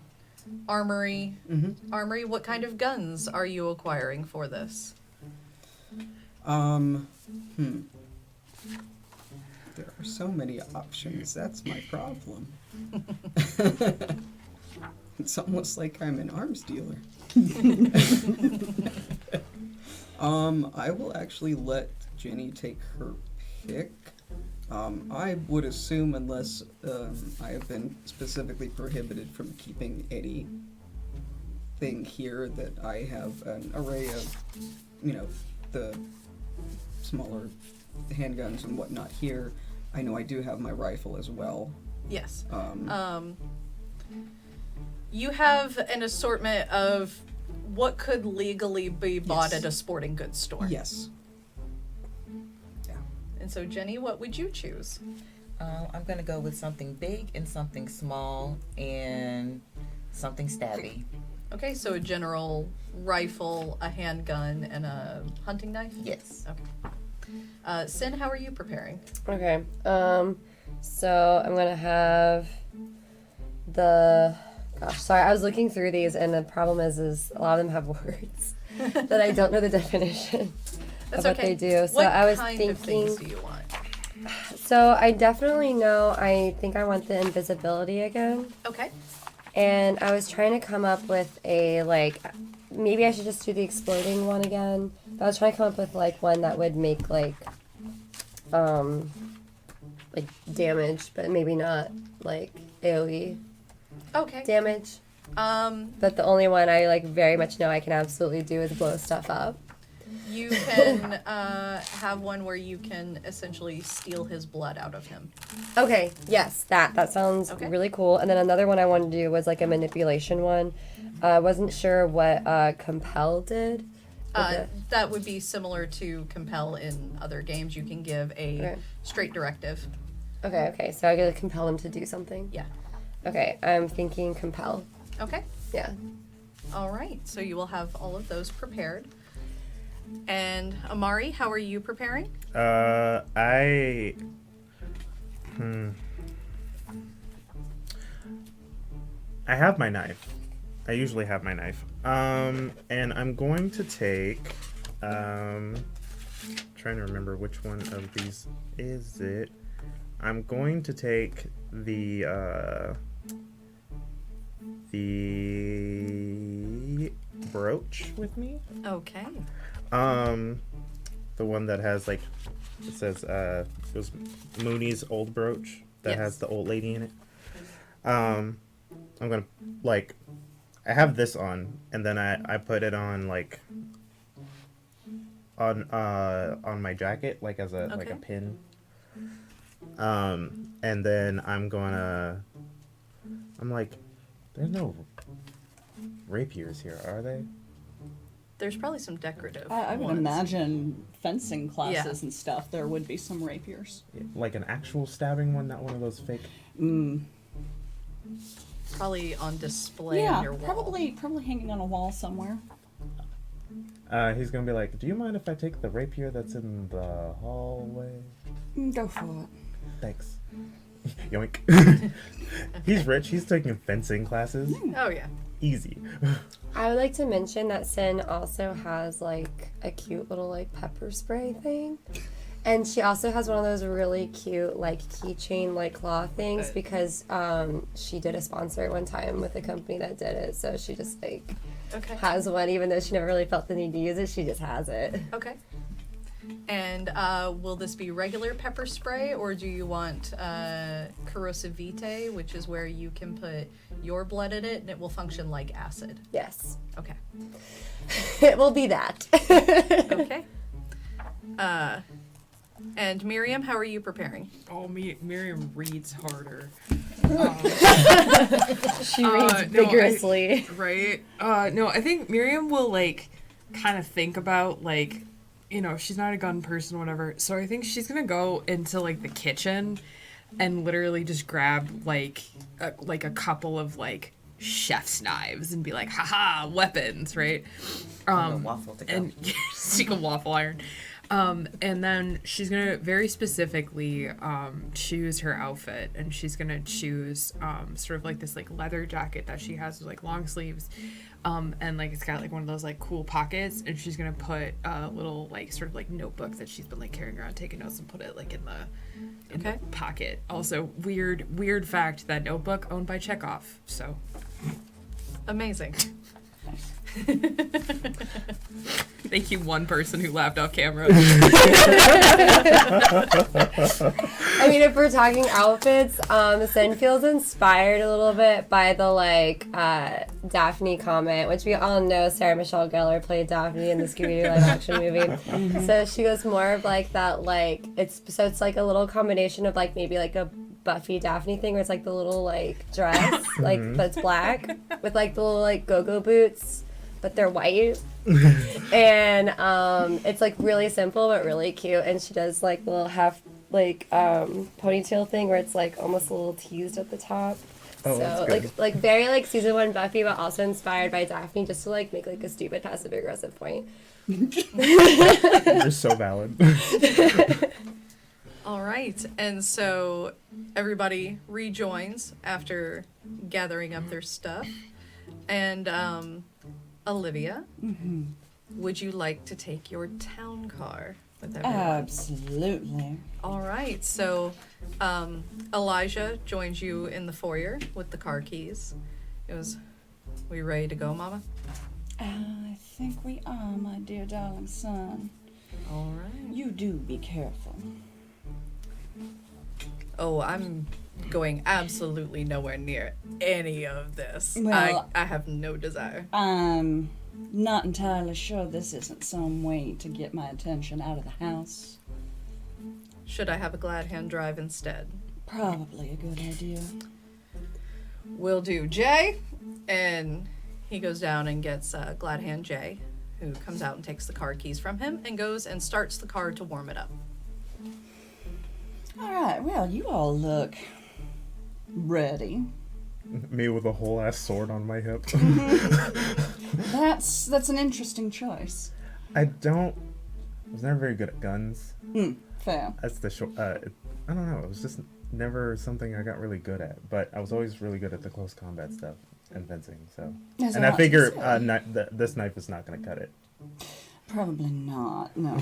Armory. Mm-hmm. Armory, what kind of guns are you acquiring for this? There are so many options. That's my problem. It's almost like I'm an arms dealer. I will actually let Jenni take her pick. I would assume, unless I have been specifically prohibited from keeping anything here, that I have an array of, the smaller handguns and whatnot here. I know I do have my rifle as well. Yes. You have an assortment of what could legally be bought Yes. at a sporting goods store. Yes. And so, Jenni, what would you choose? I'm gonna go with something big and something small and something stabby. Okay, so a general rifle, a handgun, and a hunting knife? Yes. Okay. Sin, how are you preparing? Okay. So I'm gonna have the. Gosh, sorry. I was looking through these, and the problem is a lot of them have words that I don't know the definition That's of what okay. they do. So what I was kind thinking. of things do you want? So I definitely know. I think I want the invisibility again. Okay. And I was trying to come up with a, like, maybe I should just do the exploding one again. But I was trying to come up with, like, one that would make, like, like damage, but maybe not like AoE Okay. damage. But the only one I like very much know I can absolutely do is blow stuff up. You can have one where you can essentially steal his blood out of him. Okay, yes, that sounds Okay. really cool. And then another one I wanted to do was like a manipulation one. I wasn't sure what Compel did. That would be similar to Compel in other games. You can give a Okay. straight directive. Okay, so I gotta compel him to do something. Yeah. Okay, I'm thinking compel. Okay. Yeah. All right. So you will have all of those prepared. And Amari, how are you preparing? I have my knife. I usually have my knife. And I'm going to take trying to remember which one of these is it. I'm going to take the brooch with me. Okay. The one that has like it says it was Mooney's old brooch that Yes. has the old lady in it. I'm gonna like I have this on and then I put it on like on my jacket like as a like a Okay. pin. And then I'm like there's no rapiers here, are they? There's probably some decorative I would ones. imagine fencing classes Yeah. and stuff, there would be some rapiers. Like an actual stabbing one, not one of those fake. Probably on display Yeah, on your wall. probably hanging on a wall somewhere. He's gonna be like, do you mind if I take the rapier that's in the hallway? Go for it. Thanks. Yoink. He's rich. He's taking fencing classes. Oh yeah. Easy. I would like to mention that Sin also has like a cute little like pepper spray thing. And she also has one of those really cute like keychain like claw things because she did a sponsor at one time with a company that did it. So she just like Okay. has one even though she never really felt the need to use it, she just has it. Okay. And will this be regular pepper spray, or do you want corrosive vitae, which is where you can put your blood in it and it will function like acid? Yes. Okay. It will be that. Okay. And Miriam, how are you preparing? Oh, Miriam reads harder. She reads vigorously. Right? No, I think Miriam will, like, kind of think about, like, you know, she's not a gun person, whatever. So I think she's gonna go into, like, the kitchen and literally just grab, like a couple of, like, chef's knives and be like, haha, weapons, right? A waffle to go. And seek a waffle iron. And then she's gonna very specifically choose her outfit, and she's gonna choose sort of like this like leather jacket that she has with like long sleeves, and like it's got like one of those like cool pockets, and she's gonna put a little like sort of like notebook that she's been like carrying around taking notes and put it like in the pocket. Also, weird fact, that notebook owned by Chekhov. So Amazing. thank you, one person who laughed off camera. I mean, if we're talking outfits, Sin feels inspired a little bit by the like Daphne comment, which we all know Sarah Michelle Gellar played Daphne in the Scooby-Doo live action movie. So she goes more of like that, like it's like a little combination of like maybe like a Buffy Daphne thing where it's like the little like dress, like but it's black with like the little like go-go boots, but they're white. And it's like really simple but really cute, and she does like the little half like ponytail thing where it's like almost a little teased at the top. Oh, So that's good. like very like season 1 Buffy, but also inspired by Daphne, just to like make like a stupid passive aggressive point. They're so valid. All right. And so everybody rejoins after gathering up their stuff. And Olivia, would you like to take your town car with everyone? Absolutely. All right. So Elijah joins you in the foyer with the car keys. We ready to go, Mama? I think we are, my dear darling son. All right. You do be careful. Oh, I'm going absolutely nowhere near any of this. Well, I have no desire. I'm not entirely sure this isn't some way to get my attention out of the house. Should I have a glad hand drive instead? Probably a good idea. Will do, Jay. And he goes down and gets glad hand Jay, who comes out and takes the car keys from him and goes and starts the car to warm it up. All right, well, you all look ready. Me with a whole ass sword on my hip. That's an interesting choice. I was never very good at guns. Fair. That's the short. I don't know. It was just never something I got really good at. But I was always really good at the close combat stuff and fencing. So, There's and a I lot to figure say. this knife is not going to cut it. Probably not, no.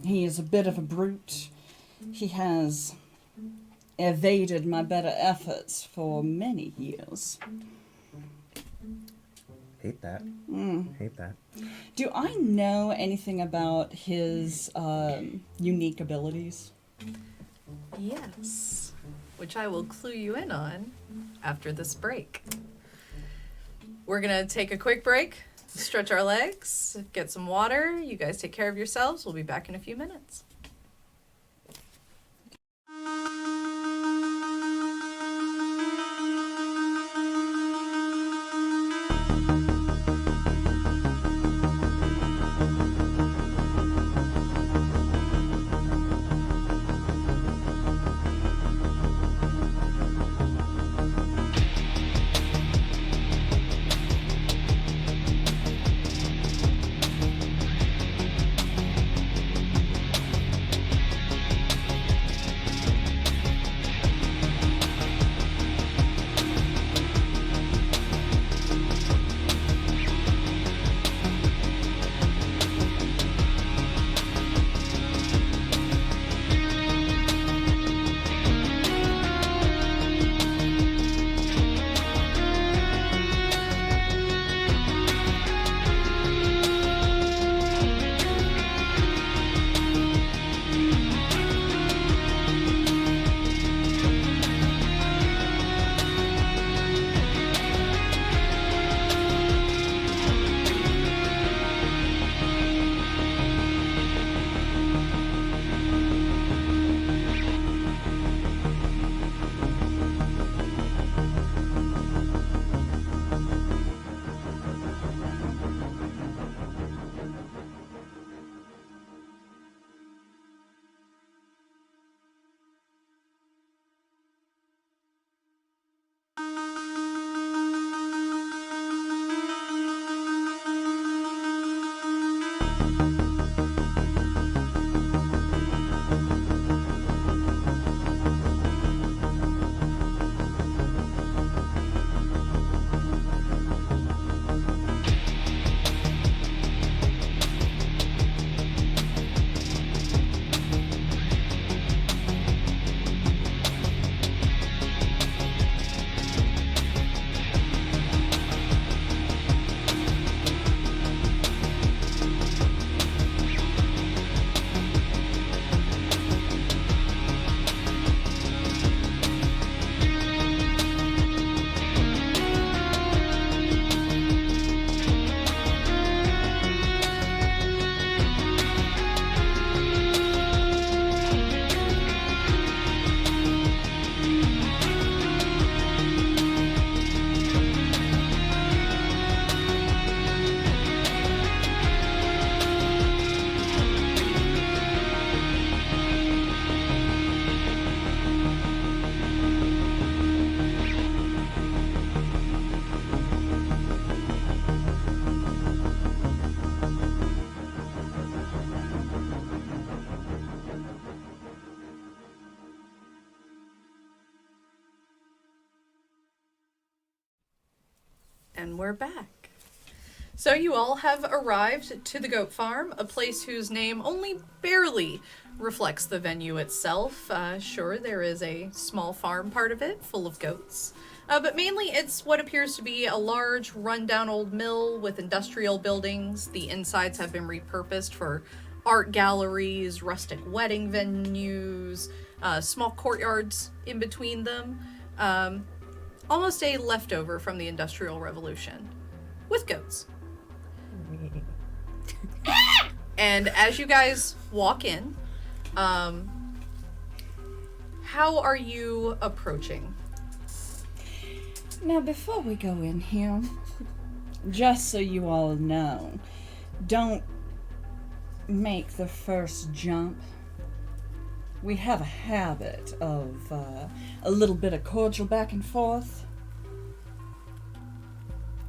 He is a bit of a brute. He has evaded my better efforts for many years. Hate that. Hate that. Do I know anything about his unique abilities? Yes. Which I will clue you in on after this break. We're going to take a quick break, stretch our legs, get some water. You guys take care of yourselves. We'll be back in a few minutes. And we're back. So you all have arrived to the goat farm, a place whose name only barely reflects the venue itself. Sure, there is a small farm part of it, full of goats. But mainly it's what appears to be a large, rundown old mill with industrial buildings. The insides have been repurposed for art galleries, rustic wedding venues, small courtyards in between them. Almost a leftover from the Industrial Revolution, with goats. And as you guys walk in, how are you approaching? Now, before we go in here, just so you all know, don't make the first jump. We have a habit of a little bit of cordial back and forth.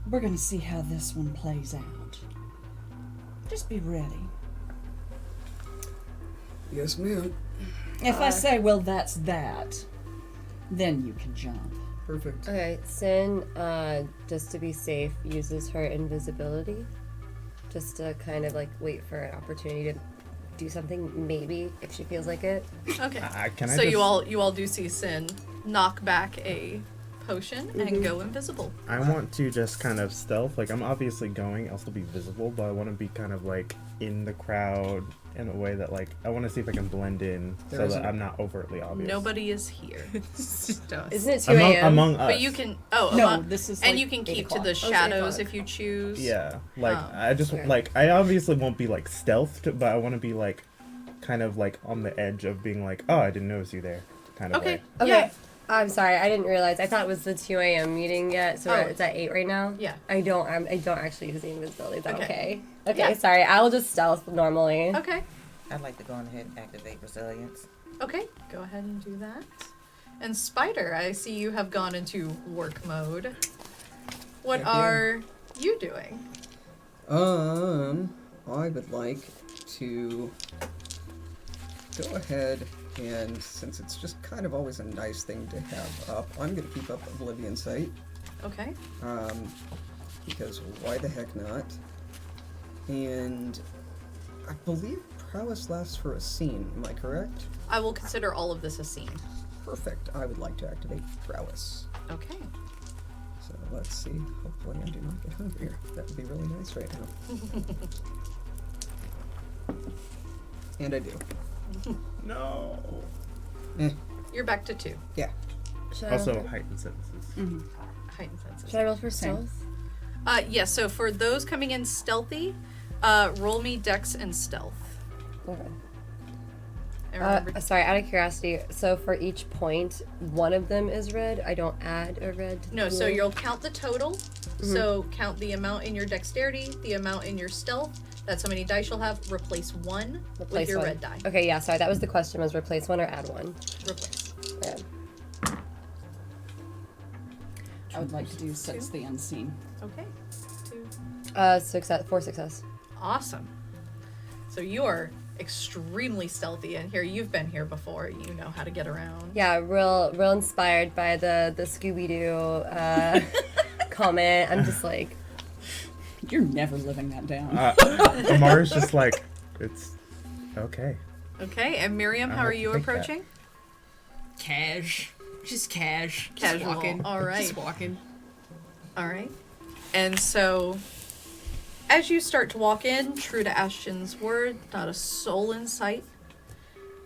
We're gonna see how this one plays out. Just be ready. Yes, ma'am. If I say, well, that's that, then you can jump. Perfect. Okay, Sin, just to be safe, uses her invisibility. Just to kind of like wait for an opportunity to do something, maybe, if she feels like it. Okay. Can I So just... you all do see Sin knock back a potion and go invisible. I want to just kind of stealth. Like, I'm obviously going, I'll still be visible, but I want to be kind of like in the crowd in a way that, like, I want to see if I can blend in so that I'm not overtly obvious. Nobody is here. Isn't it 2 a.m.? Among us. But you can. Oh, No, this is and like you can 8 keep to o'clock. the it's 8 shadows o'clock. if you choose. Yeah, like, I just, okay. like, I obviously won't be, like, stealthed, but I want to be, like, kind of, like, on the edge of being like, oh, I didn't notice you there, kind of Okay. way. Okay. Yeah. I'm sorry, I didn't realize. I thought it was the 2 a.m. meeting yet, so Oh. it's at 8 right now. Yeah. I don't actually use the invisibility. Is that Okay. okay? Okay, Yeah. sorry. I will just stealth normally. Okay. I'd like to go on ahead and activate resilience. Okay. Go ahead and do that. And Spider, I see you have gone into work mode. What Thank you. are you doing? I would like to go ahead and, since it's just kind of always a nice thing to have up, I'm going to keep up Oblivion Sight. Okay. Because why the heck not? And I believe prowess lasts for a scene, am I correct? I will consider all of this a scene. Perfect. I would like to activate prowess. Okay. So let's see. Hopefully I do not get hungrier. That would be really nice right now. And I do. No. You're back to 2. Yeah. Should I Also, roll for, heightened senses. Heightened senses. should I roll for Same. stealth? Yes, so for those coming in stealthy, roll me Dex and Stealth. Okay. And remember, Sorry, out of curiosity, so for each point, one of them is red. I don't add a red. no, so pool? you'll count the total. So count the amount in your dexterity, the amount in your stealth. That's how many dice you'll have. Replace one with Replace your one. red die. Okay, yeah, sorry, that was the question, was replace one or add one? Replace. Yeah. I would like to do Sense the Unseen. Okay. 2. Success, 4 success. Awesome. So you are extremely stealthy in here. You've been here before. You know how to get around. Yeah, real inspired by the Scooby-Doo comment. I'm just like, You're never living that down. Amari's just like, it's okay. Okay, and Miriam, how I'll are you take that. approaching? Cash. Just cash. Casual. Just walking. All right. Just walking. All right. And so, as you start to walk in, true to Ashton's word, not a soul in sight.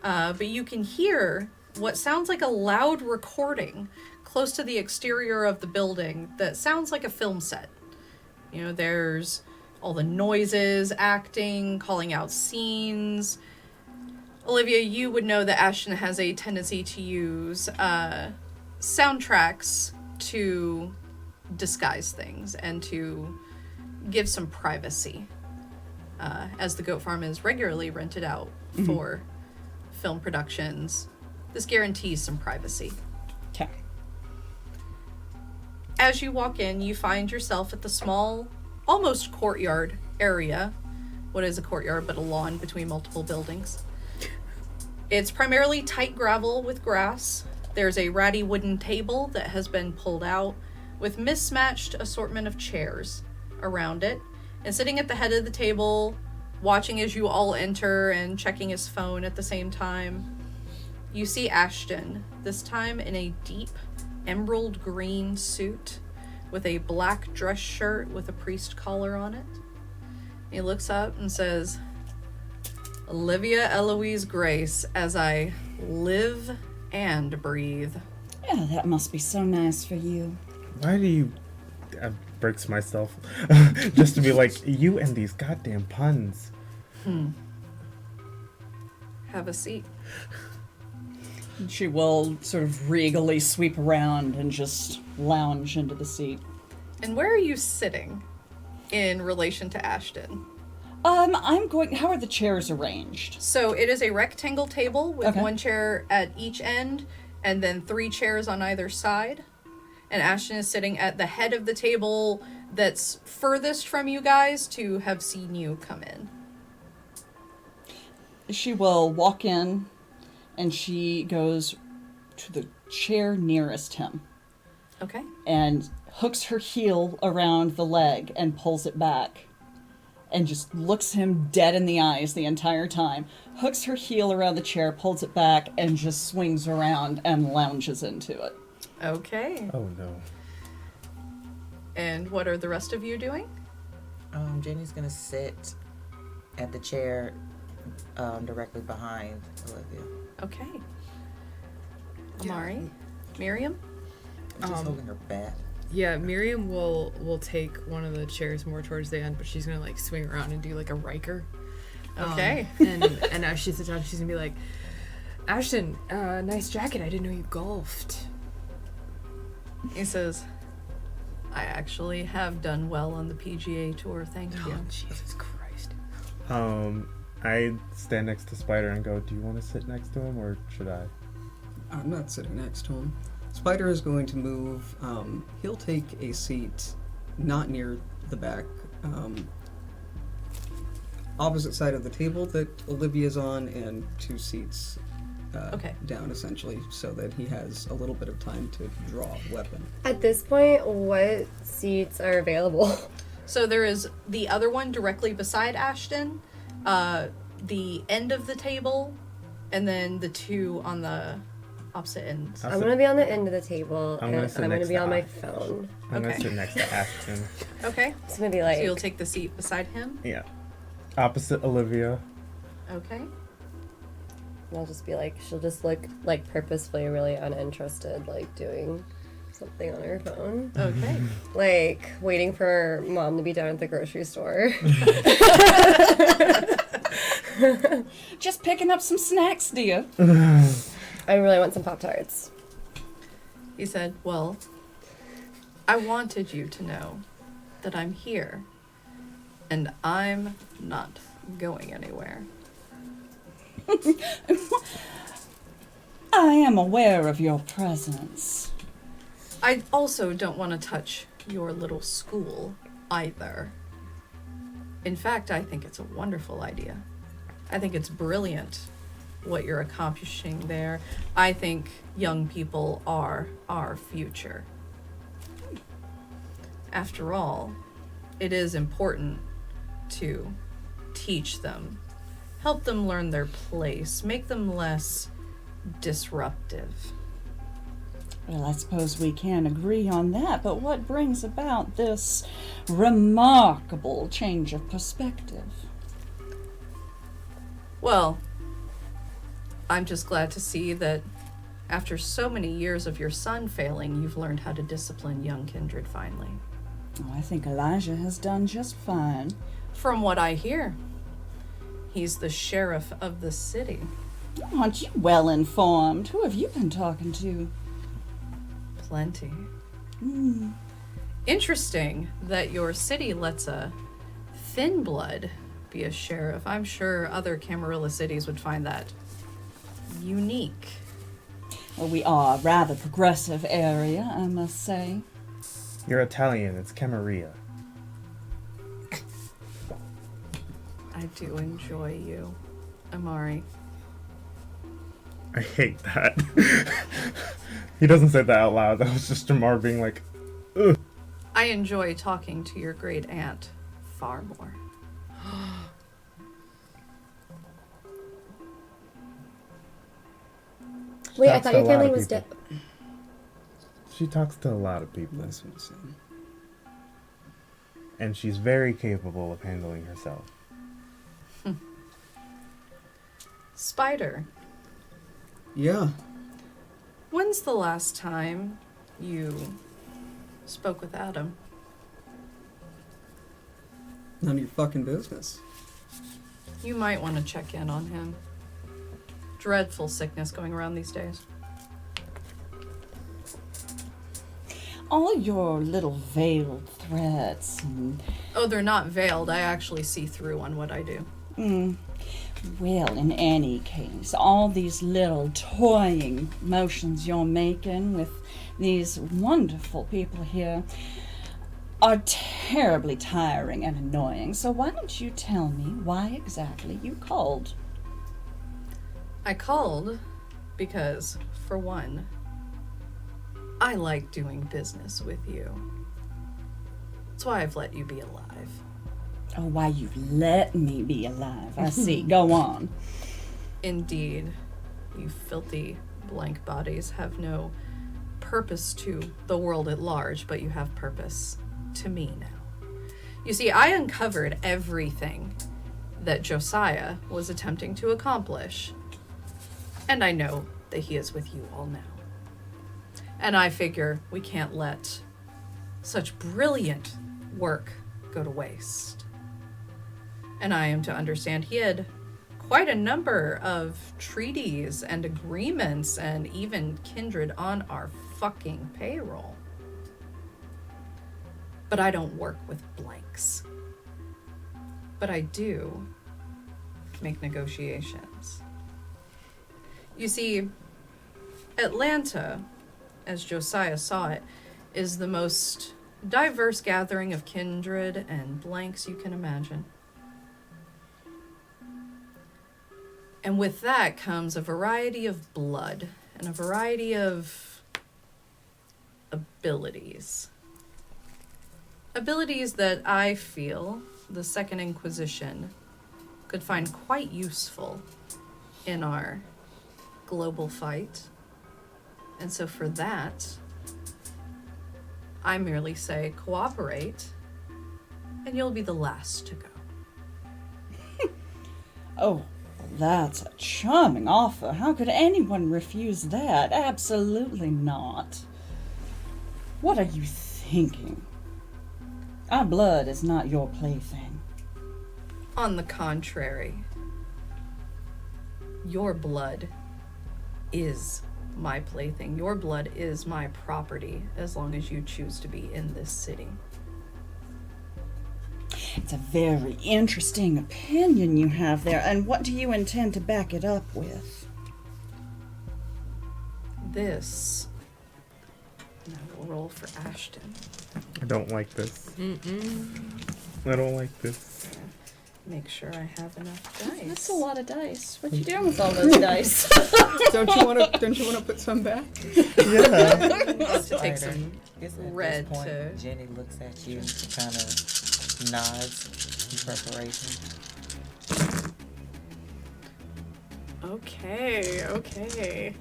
But you can hear what sounds like a loud recording close to the exterior of the building that sounds like a film set. You know, there's all the noises, acting, calling out scenes. Olivia, you would know that Ashton has a tendency to use soundtracks to disguise things and to give some privacy, as the goat farm is regularly rented out for film productions. This guarantees some privacy. Okay. As you walk in, you find yourself at the small, almost courtyard area. What is a courtyard but a lawn between multiple buildings? It's primarily tight gravel with grass. There's a ratty wooden table that has been pulled out with mismatched assortment of chairs around it. And sitting at the head of the table, watching as you all enter and checking his phone at the same time, you see Ashton, this time in a deep emerald green suit with a black dress shirt with a priest collar on it. He looks up and says, Olivia Eloise Grace, as I live and breathe. Yeah, that must be so nice for you. Why do you... I breaks myself. Just to be like, you and these goddamn puns. Have a seat. She will sort of regally sweep around and just lounge into the seat. And where are you sitting in relation to Ashton? I'm going... How are the chairs arranged? So it is a rectangle table with Okay. one chair at each end and then 3 chairs on either side. And Ashton is sitting at the head of the table that's furthest from you guys to have seen you come in. She will walk in and she goes to the chair nearest him Okay. and hooks her heel around the leg and pulls it back and just looks him dead in the eyes the entire time. Hooks her heel around the chair, pulls it back, and just swings around and lounges into it. Okay. Oh no. And what are the rest of you doing? Jenny's gonna sit at the chair directly behind Olivia. Okay. Amari? Miriam? Just holding her bat. Yeah, Miriam will take one of the chairs more towards the end, but she's gonna like swing around and do like a Riker. Okay. And as she sits down, she's gonna be like, Ashton, nice jacket. I didn't know you golfed. He says, I actually have done well on the PGA Tour, thank you. Oh, Jesus Christ. I stand next to Spider and go, do you want to sit next to him or should I? I'm not sitting next to him. Spider is going to move. He'll take a seat not near the back, opposite side of the table that Olivia's on, and 2 seats Okay. down, essentially, so that he has a little bit of time to draw a weapon. At this point, what seats are available? So there is the other one directly beside Ashton, the end of the table, and then the 2 on the opposite ends. I'm gonna be on the end of the table, I'm and gonna sit I'm gonna next be to on my Ashton. phone. I'm Okay. gonna sit next to Ashton. Okay. It's gonna be So like, you'll take the seat beside him? Yeah. Opposite Olivia. Okay. I'll just be like, she'll just look like purposefully really uninterested, like doing something on her phone. Okay. Like waiting for mom to be done at the grocery store. Just picking up some snacks, dear. I really want some Pop-Tarts. He said, well, I wanted you to know that I'm here, and I'm not going anywhere. I am aware of your presence. I also don't want to touch your little school either. In fact, I think it's a wonderful idea. I think it's brilliant what you're accomplishing there. I think young people are our future. After all, it is important to teach them, help them learn their place, make them less disruptive. Well, I suppose we can agree on that, but what brings about this remarkable change of perspective? Well, I'm just glad to see that after so many years of your son failing, you've learned how to discipline young Kindred finally. Oh, I think Elijah has done just fine. From what I hear, he's the sheriff of the city. Aren't you well informed? Who have you been talking to? Plenty. Interesting that your city lets a thin blood be a sheriff. I'm sure other Camarilla cities would find that unique. Well, we are a rather progressive area, I must say. You're Italian, it's Camarilla. I do enjoy you, Amari. I hate that. He doesn't say that out loud. That was just Jamar being like, ugh. I enjoy talking to your great aunt far more. Wait, I Talks thought to your a lot family of was dead. people. She talks to a lot of people. That's what I'm saying. And she's very capable of handling herself. Spider, Yeah. when's the last time you spoke with Adam? None of your fucking business. You might want to check in on him. Dreadful sickness going around these days. All your little veiled threats and... Oh, they're not veiled. I actually see through on what I do. Well, in any case, all these little toying motions you're making with these wonderful people here are terribly tiring and annoying. So why don't you tell me why exactly you called? I called because, for one, I like doing business with you. That's why I've let you be alive. Oh, why you've let me be alive. I see. Go on. Indeed, you filthy blank bodies have no purpose to the world at large, but you have purpose to me now. You see, I uncovered everything that Josiah was attempting to accomplish, and I know that he is with you all now. And I figure we can't let such brilliant work go to waste. And I am to understand he had quite a number of treaties and agreements and even kindred on our fucking payroll. But I don't work with blanks. But I do make negotiations. You see, Atlanta, as Josiah saw it, is the most diverse gathering of kindred and blanks you can imagine. And with that comes a variety of blood and a variety of abilities. Abilities that I feel the Second Inquisition could find quite useful in our global fight. And so for that, I merely say cooperate, and you'll be the last to go. Oh, that's a charming offer. How could anyone refuse that? Absolutely not. What are you thinking? Our blood is not your plaything. On the contrary, your blood is my plaything. Your blood is my property as long as you choose to be in this city. It's a very interesting opinion you have there, and what do you intend to back it up with? This. And I will roll for Ashton. I don't like this. I don't like this. Make sure I have enough dice. That's a lot of dice. What you doing with all those dice? Don't you want to put some back? Yeah. Just to take Spider. some Guess at red this point, to... Jenni looks at you and kind of nods in preparation. Okay.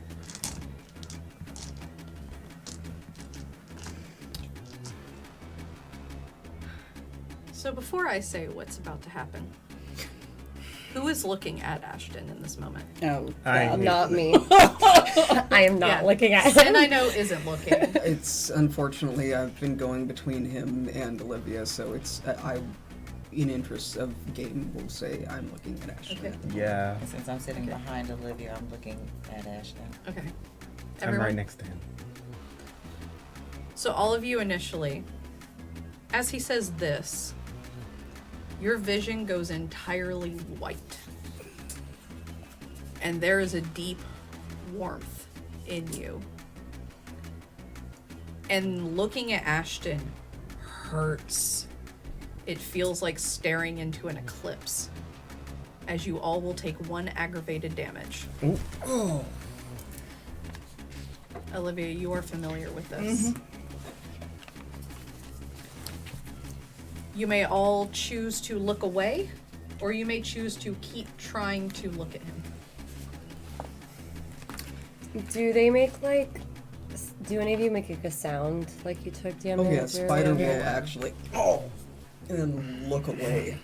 So before I say what's about to happen, who is looking at Ashton in this moment? Oh, Not me. I am not Yeah. looking at Sin, him. I know, isn't looking. It's unfortunately I've been going between him and Olivia, so it's I in interest of game will say I'm looking at Ashton. Okay. Yeah. And since I'm sitting Okay. behind Olivia, I'm looking at Ashton. Okay. I'm Everyone? right next to him. So all of you initially, as he says this, your vision goes entirely white. And there is a deep warmth in you. And looking at Ashton hurts. It feels like staring into an eclipse, as you all will take 1 aggravated damage. Ooh. Oh, Olivia, you are familiar with this. You may all choose to look away, or you may choose to keep trying to look at him. Do they make like? Do any of you make like a sound like you took damage? yeah, or Spider will whatever? actually and then look away.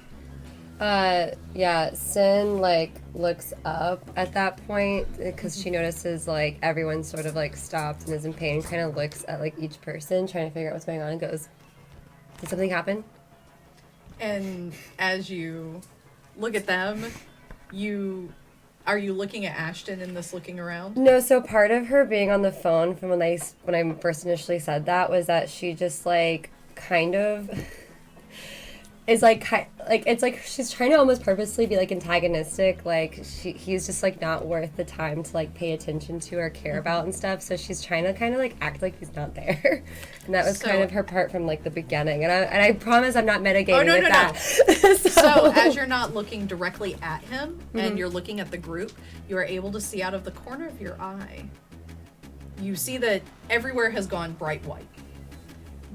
Yeah, Sin, like, looks up at that point because she notices, like, everyone sort of, like, stopped and is in pain, kind of looks at, like, each person, trying to figure out what's going on, and goes, did something happen? And as you look at them, are you looking at Ashton in this looking around? No, so part of her being on the phone from when I first initially said that was that she just, like, kind of... is like it's like she's trying to almost purposely be like antagonistic, like he's just like not worth the time to like pay attention to or care about and stuff, so she's trying to kind of like act like he's not there. And that was kind of her part from like the beginning, and I promise I'm not mitigating that. So as you're not looking directly at him and you're looking at the group, you are able to see out of the corner of your eye, you see that everywhere has gone bright white.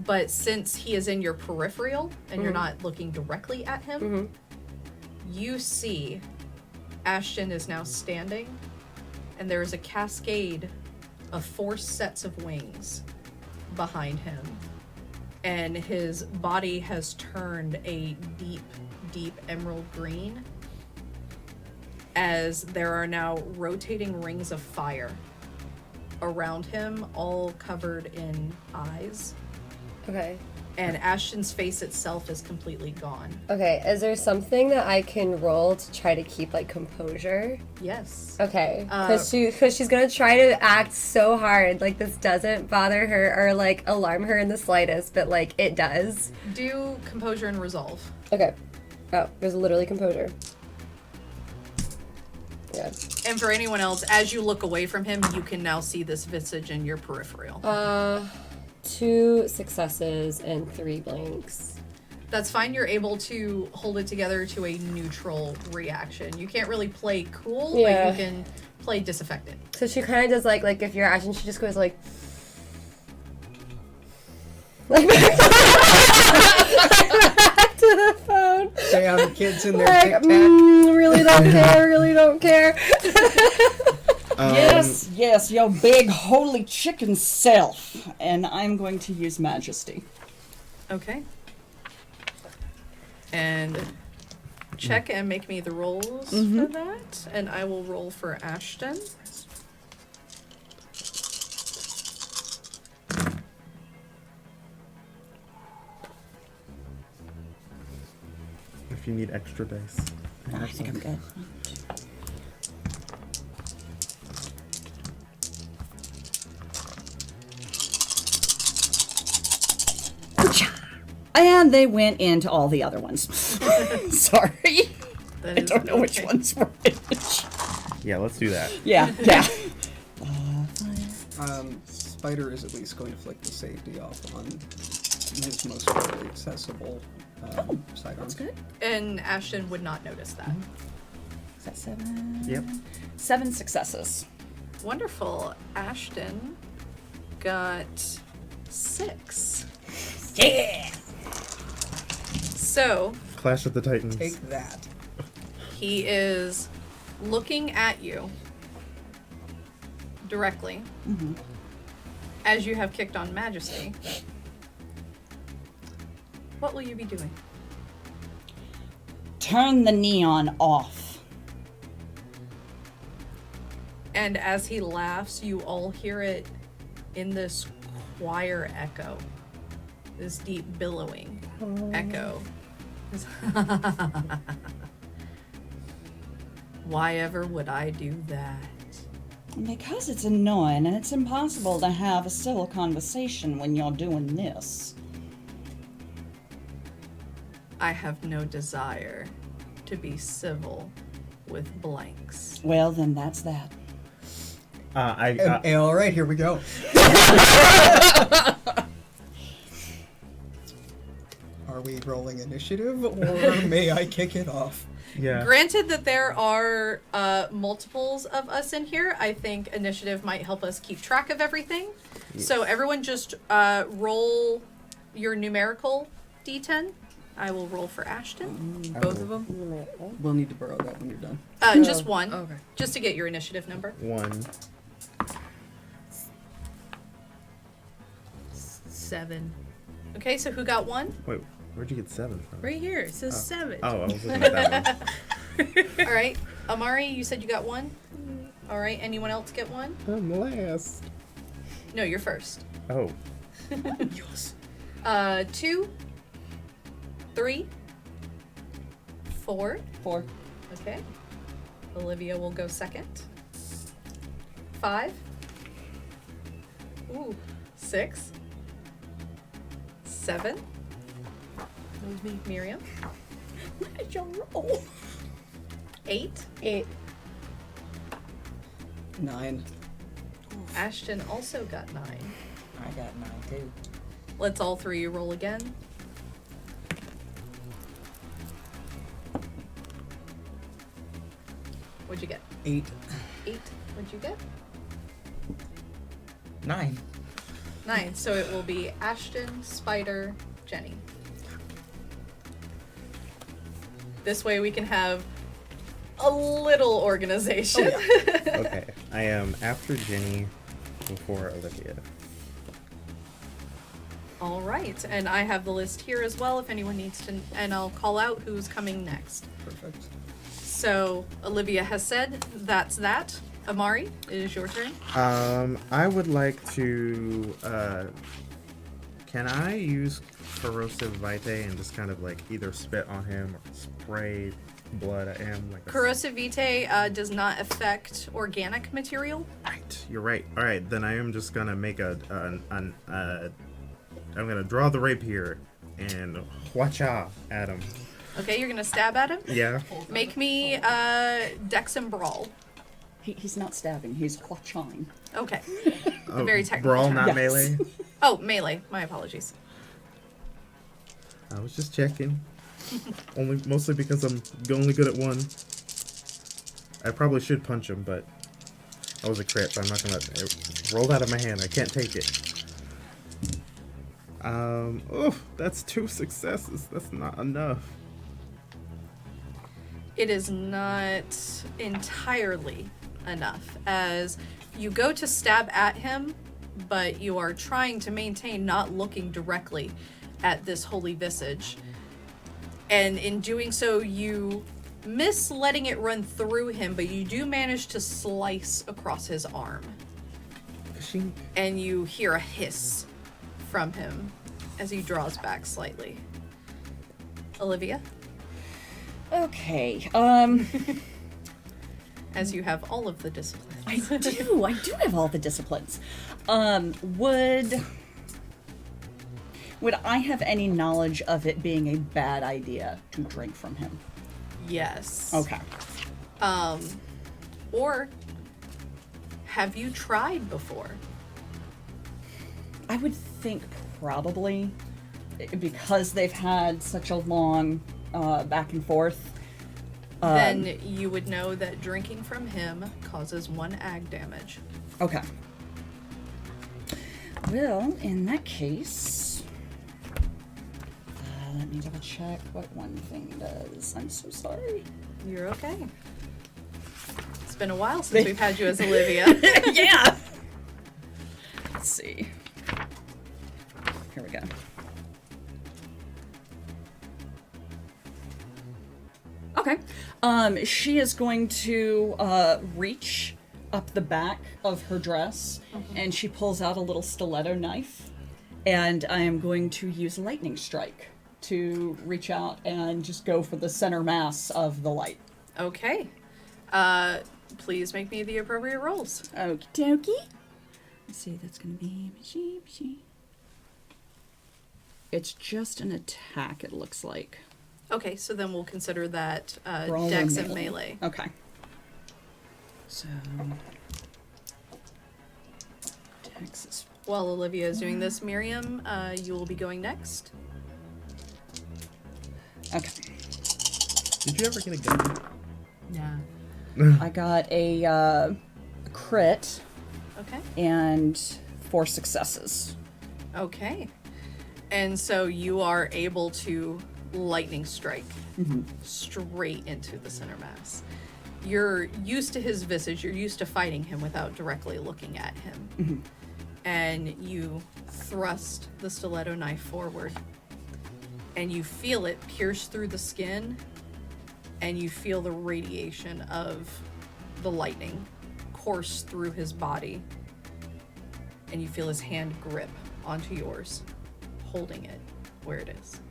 But since he is in your peripheral and you're not looking directly at him, you see Ashton is now standing, and there is a cascade of 4 sets of wings behind him. And his body has turned a deep, deep emerald green as there are now rotating rings of fire around him, all covered in eyes. Okay. And Ashton's face itself is completely gone. Okay, is there something that I can roll to try to keep, like, composure? Yes. Okay, because she's gonna try to act so hard, like, this doesn't bother her or, like, alarm her in the slightest, but, like, it does. Do composure and resolve. Okay. Oh, there's literally composure. Yeah. And for anyone else, as you look away from him, you can now see this visage in your peripheral. 2 successes and 3 blanks. That's fine. You're able to hold it together to a neutral reaction. You can't really play cool, but you can play disaffected. So she kind of does like if you're Ashton, she just goes like back to the phone. Stay on the kids in their like, tic-tac. really don't care, really don't care. Yes, your big holy chicken self. And I'm going to use Majesty. Okay. And check and make me the rolls for that. And I will roll for Ashton. If you need extra dice. I think I'm good. And they went into all the other ones. Sorry. I don't know which ones were which. Yeah, let's do that. Yeah. Spider is at least going to flick the safety off on his most readily accessible sidearms. That's good. And Ashton would not notice that. Is that 7? Yep. 7 successes. Wonderful. Ashton got 6. Yeah. So Clash of the Titans. Take that. he is looking at you directly as you have kicked on Majesty. What will you be doing? Turn the neon off. And as he laughs, you all hear it in this choir echo, this deep billowing echo. Why ever would I do that? Because it's annoying and it's impossible to have a civil conversation when you're doing this. I have no desire to be civil with blanks. Well, then that's that. All right, here we go. Are we rolling initiative, or may I kick it off? Yeah. Granted that there are multiples of us in here, I think initiative might help us keep track of everything. Yes. So everyone just roll your numerical d10. I will roll for Ashton. Both of them? We'll need to borrow that when you're done. Just one. Okay. Just to get your initiative number. 1. 7. Okay, so who got 1? Wait. Where'd you get 7 from? Right here, it says 7. Oh, I was looking at that one. All right. Amari, you said you got 1? All right. Anyone else get 1? I'm last. No, you're first. Oh. 2, 3, 4. 4. Okay. Olivia will go second. 5. Ooh. 6. 7. That was me. Miriam. What did y'all roll? 8. 8. 9. Ashton also got 9. I got 9 too. Let's all 3 roll again. What'd you get? 8. 8. What'd you get? 9. 9. So it will be Ashton, Spider, Jenni. This way we can have a little organization. Okay. I am after Jenni, before Olivia. All right. And I have the list here as well if anyone needs to, and I'll call out who's coming next. Perfect. So Olivia has said that's that. Amari, it is your turn. I would like to, can I use corrosive vitae and just kind of like either spit on him or spray blood at him? Like Corrosive vitae does not affect organic material. Right, you're right. All right, then I am just gonna make I'm gonna draw the rapier and whacha at him. Okay, you're gonna stab at him. Yeah. Make me Dex and Brawl. He's not stabbing, he's clutching. Okay. Very technical Brawl, term. not Yes. melee. Oh, melee. My apologies. I was just checking. Mostly because I'm only good at one. I probably should punch him, but I was a crit, so I'm not gonna. It rolled out of my hand. I can't take it. That's 2 successes. That's not enough. It is not entirely enough, as you go to stab at him, but you are trying to maintain not looking directly at this holy visage. And in doing so, you miss letting it run through him, but you do manage to slice across his arm. And you hear a hiss from him as he draws back slightly. Olivia, Okay, as you have all of the disciplines. I do have all the disciplines. Would I have any knowledge of it being a bad idea to drink from him? Yes. Okay. Or have you tried before? I would think probably, because they've had such a long back and forth. Then you would know that drinking from him causes 1 ag damage. Okay. Well, in that case, let me double check what one thing does. I'm so sorry. You're okay. It's been a while since we've had you as Olivia. Yeah. Let's see. Here we go. Okay. She is going to reach up the back of her dress, and she pulls out a little stiletto knife, and I am going to use lightning strike to reach out and just go for the center mass of the light. Okay. Please make me the appropriate rolls. Okie dokie. Let's see, that's gonna be... It's just an attack, it looks like. Okay, so then we'll consider that Brawl or Dex and melee. Okay. So... Dex is... While Olivia is doing this, Miriam, you will be going next. Okay. Did you ever get a gun? Yeah. I got a crit Okay. and 4 successes. Okay. And so you are able to lightning strike straight into the center mass. You're used to his visage, you're used to fighting him without directly looking at him. And you thrust the stiletto knife forward. and you feel it pierce through the skin, and you feel the radiation of the lightning course through his body, and you feel his hand grip onto yours, holding it where it is.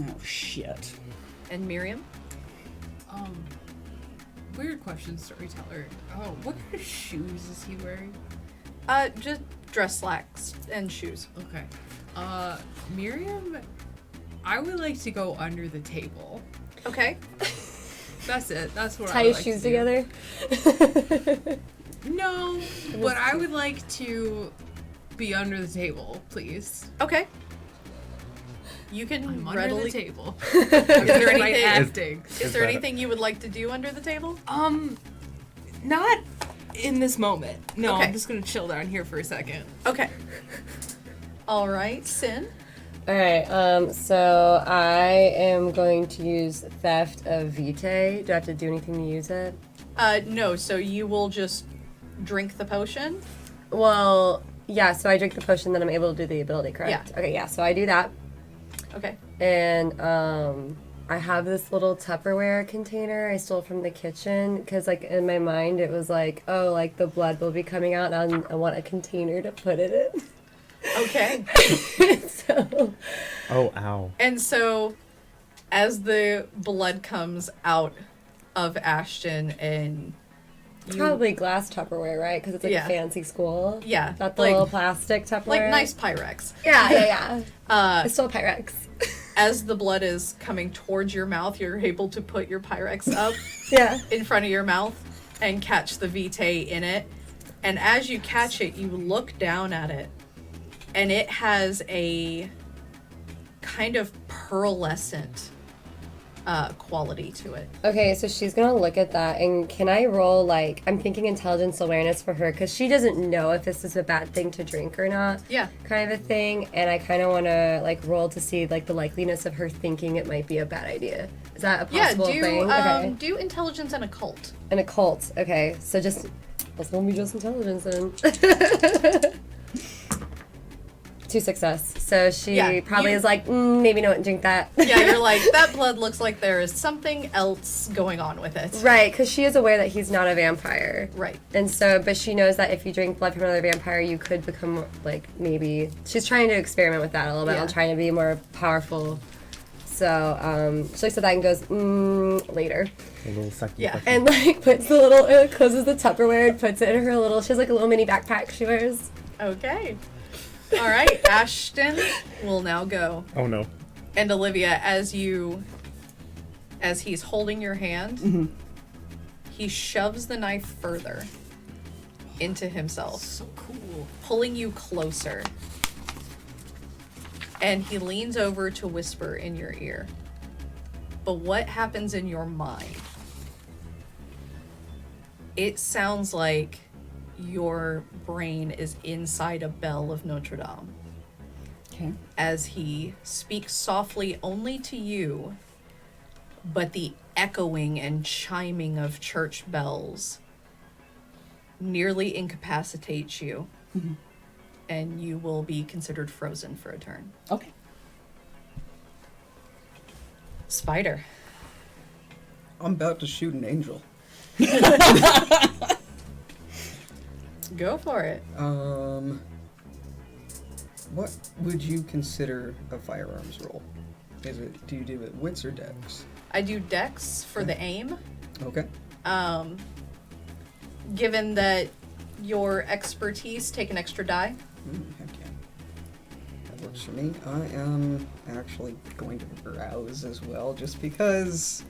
Oh, shit. And Miriam? Weird question, Storyteller. Oh, what kind of shoes is he wearing? Just dress slacks and shoes. Okay. Miriam, I would like to go under the table. Okay. That's it. That's what Tie I your would like shoes to together. do. No, but I would like to be under the table, please. Okay. You can I'm under readily... the table. Is there Am I anything... acting? Is there anything you would like to do under the table? Not in this moment. No, Okay. I'm just gonna chill down here for a second. Okay. All right, Sin. Alright, so I am going to use Theft of Vitae. Do I have to do anything to use it? No, so you will just drink the potion? Well, yeah, so I drink the potion, then I'm able to do the ability, correct? Yeah. Okay, yeah, so I do that. Okay. And I have this little Tupperware container I stole from the kitchen because, like, in my mind it was like, oh, like the blood will be coming out, and I want a container to put it in. Okay. So. Oh, ow. And so, as the blood comes out of Ashton, and It's you, probably glass Tupperware, right? Because it's like Yeah. a fancy school. Yeah, Not the like- little plastic Tupperware. like nice Pyrex. Yeah. I stole Pyrex. As the blood is coming towards your mouth, you're able to put your Pyrex up Yeah. in front of your mouth and catch the Vitae in it. And as you catch it, you look down at it, and it has a kind of pearlescent quality to it. Okay, so she's gonna look at that, and can I roll, like, I'm thinking intelligence awareness for her, because she doesn't know if this is a bad thing to drink or not. Yeah. Kind of a thing, and I kind of want to, like, roll to see, like, the likeliness of her thinking it might be a bad idea. Is that a possible thing? Okay. Do intelligence and occult. An occult, okay, so just, let's let me just intelligence then. 2 success. So she Yeah, probably you- is like, maybe don't drink that. Yeah, you're like, that blood looks like there is something else going on with it. Right, because she is aware that he's not a vampire. Right. And so, but she knows that if you drink blood from another vampire, you could become, like, maybe... She's trying to experiment with that a little bit. Yeah. I'm trying to be more powerful. So, she looks at that and goes, later. A little second. Yeah. second. And, like, puts the little... closes the Tupperware and puts it in her little... She has, like, a little mini backpack she wears. Okay. All right, Ashton will now go. Oh no. And Olivia, as he's holding your hand, he shoves the knife further into himself, So cool. pulling you closer. And he leans over to whisper in your ear. But what happens in your mind? It sounds like your brain is inside a bell of Notre Dame. Okay. As he speaks softly only to you, but the echoing and chiming of church bells nearly incapacitates you, and you will be considered frozen for a turn. Okay. Spider. I'm about to shoot an angel. Go for it. What would you consider a firearms roll? Do you do it wits or dex? I do dex for the aim. Okay. Given that your expertise, take an extra die. Heck yeah. That works for me. I am actually going to browse as well, just because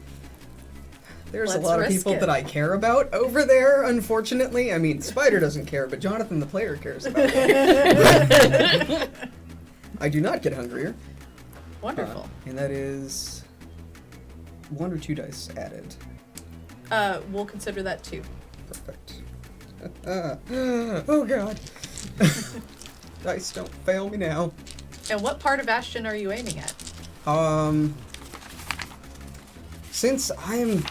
there's Let's a lot of risk people it. that I care about over there, unfortunately. I mean, Spider doesn't care, but Johnathan the player cares about it. I do not get hungrier. Wonderful. And that is 1 or 2 dice added. We'll consider that too. Perfect. Oh god. Dice don't fail me now. And what part of Ashton are you aiming at? Since I'm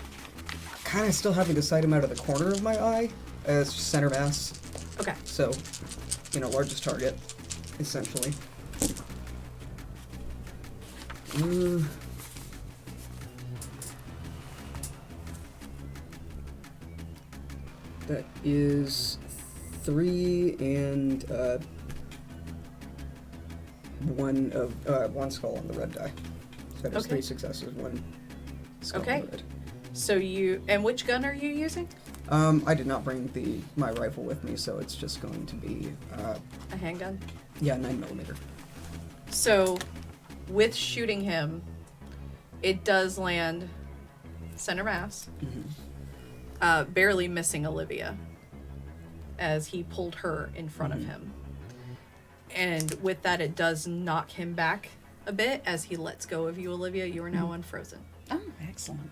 kind of still having to sight him out of the corner of my eye as center mass, Okay. so, largest target, essentially. That is 3 and one skull on the red die. So that is Okay. 3 successes, 1 skull Okay. on the red. So and which gun are you using? I did not bring my rifle with me, so it's just going to be A handgun. 9mm. So, with shooting him, it does land center mass, barely missing Olivia as he pulled her in front of him. And with that, it does knock him back a bit as he lets go of you, Olivia. You are now unfrozen. Oh, excellent.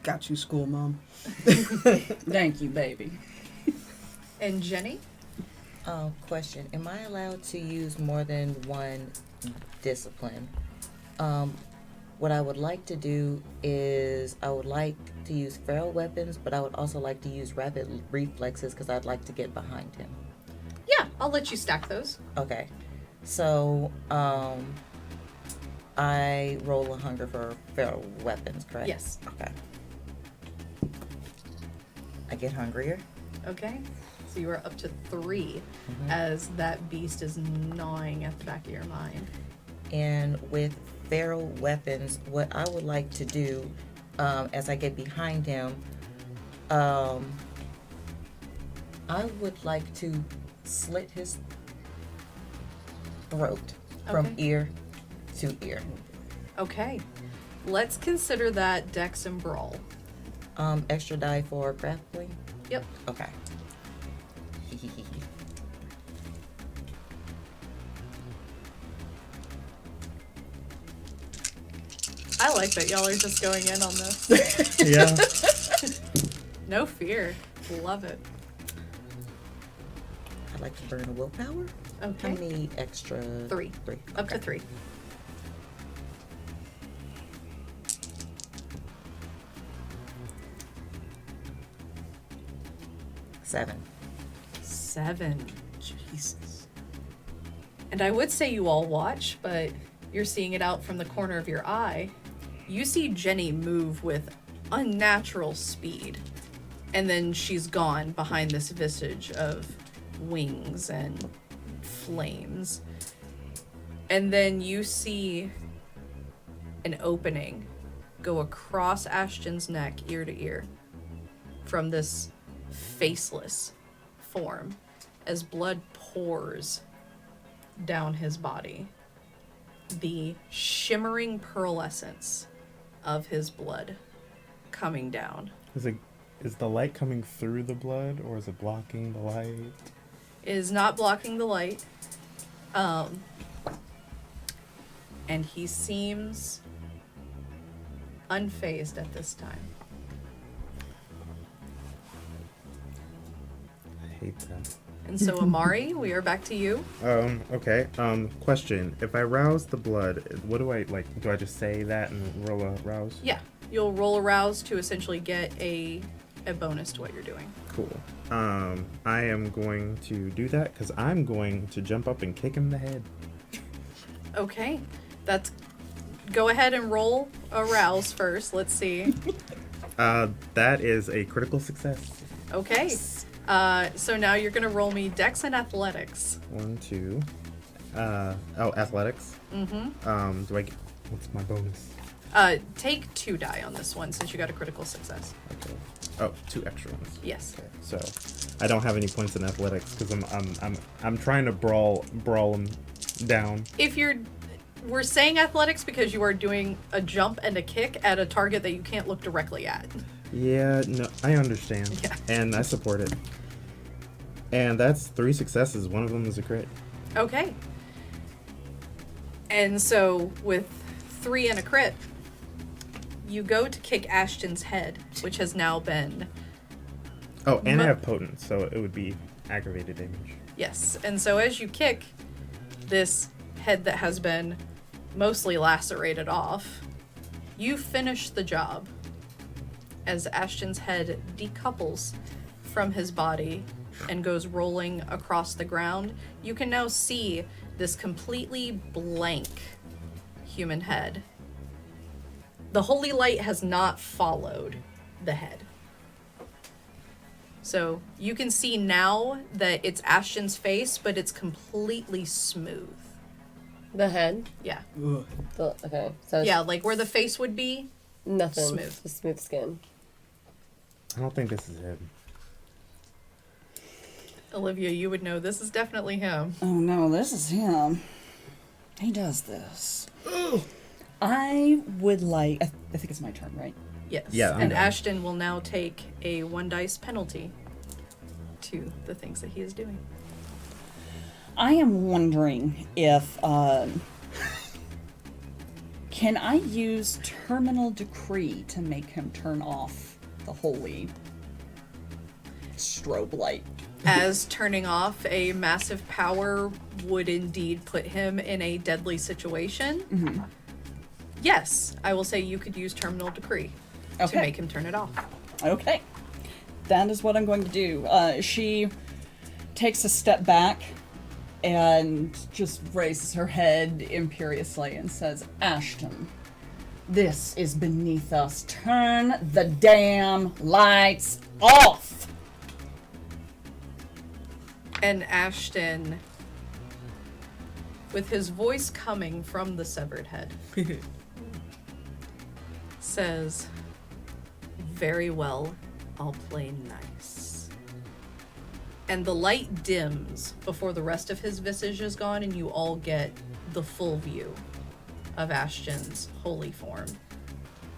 Got you, school mom. Thank you, baby. And Jenni? Question. Am I allowed to use more than one discipline? What I would like to do is I would like to use feral weapons, but I would also like to use rapid reflexes because I'd like to get behind him. Yeah, I'll let you stack those. Okay. So, I roll a hunger for feral weapons, correct? Yes. Okay. I get hungrier. Okay. So you are up to 3 as that beast is gnawing at the back of your mind. And with feral weapons, what I would like to do, as I get behind him, I would like to slit his throat from Okay. ear to ear. Okay. Let's consider that Dex and Brawl. Extra die for grappling? Yep. Okay. I like that y'all are just going in on this. Yeah. No fear. Love it. I'd like to burn a willpower. Okay. How many extra? 3. 3. Up to Okay. 3. Seven. 7. Jesus. And I would say you all watch, but you're seeing it out from the corner of your eye. You see Jenni move with unnatural speed. And then she's gone behind this visage of wings and flames. And then you see an opening go across Ashton's neck, ear to ear, from this faceless form as blood pours down his body. The shimmering pearlescence of his blood coming down. Is the light coming through the blood, or is it blocking the light? It is not blocking the light. And he seems unfazed at this time. I hate that. And so, Amari, we are back to you. Okay. Question. If I rouse the blood, what do I, like, do I just say that and roll a rouse? Yeah, you'll roll a rouse to essentially get a bonus to what you're doing. Cool. I am going to do that because I'm going to jump up and kick him in the head. Okay, go ahead and roll a rouse first. Let's see. That is a critical success. Okay. So now you're gonna roll me Dex and Athletics. 1, 2. Athletics. Mm-hmm. What's my bonus? Take 2 die on this one since you got a critical success. Okay. Oh, 2 extra ones. Yes. Okay. So, I don't have any points in athletics because I'm trying to brawl him down. We're saying athletics because you are doing a jump and a kick at a target that you can't look directly at. Yeah, no, I understand. Yeah. And I support it. And that's 3 successes. One of them is a crit. Okay. And so with 3 and a crit, you go to kick Ashton's head, which has now been... Oh, and I have potent, so it would be aggravated damage. Yes. And so as you kick this head that has been mostly lacerated off, you finish the job as Ashton's head decouples from his body and goes rolling across the ground. You can now see this completely blank human head. The holy light has not followed the head. So you can see now that it's Ashton's face, but it's completely smooth. The head? Yeah. Okay. So it's Yeah, like where the face would be. nothing. smooth. Just smooth skin. I don't think this is him. Olivia, you would know this is definitely him. Oh no, this is him. He does this. I would like. I think it's my turn, right? Yes. Yeah, I'm and done. Ashton will now take a 1 dice penalty to the things that he is doing. I am wondering if can I use terminal decree to make him turn off the holy strobe light? As turning off a massive power would indeed put him in a deadly situation. Yes, I will say you could use terminal decree to Okay. make him turn it off. Okay, that is what I'm going to do. She takes a step back and just raises her head imperiously and says, Ashton, this is beneath us. Turn the damn lights off! And Ashton, with his voice coming from the severed head, says, very well, I'll play nice. And the light dims before the rest of his visage is gone, and you all get the full view of Ashton's holy form,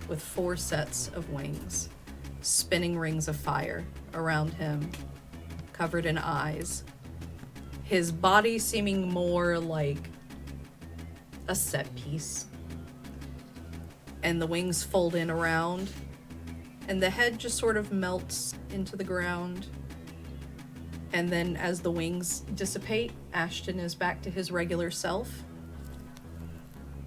with 4 sets of wings, spinning rings of fire around him, covered in eyes, his body seeming more like a set piece, and the wings fold in around, and the head just sort of melts into the ground. And then as the wings dissipate, Ashton is back to his regular self.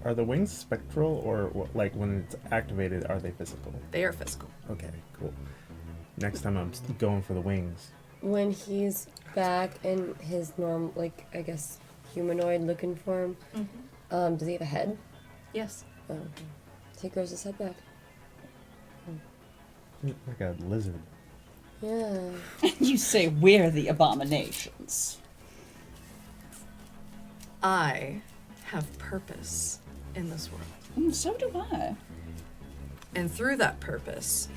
Are the wings spectral, or like when it's activated, are they physical? They are physical. Okay, cool. Next time I'm going for the wings. When he's back in his normal, like, I guess, humanoid looking form, does he have a head? Yes. Oh, okay. So he grows his head back. Like a lizard. Yeah. You say we're the abominations. I have purpose in this world. So do I. And through that purpose,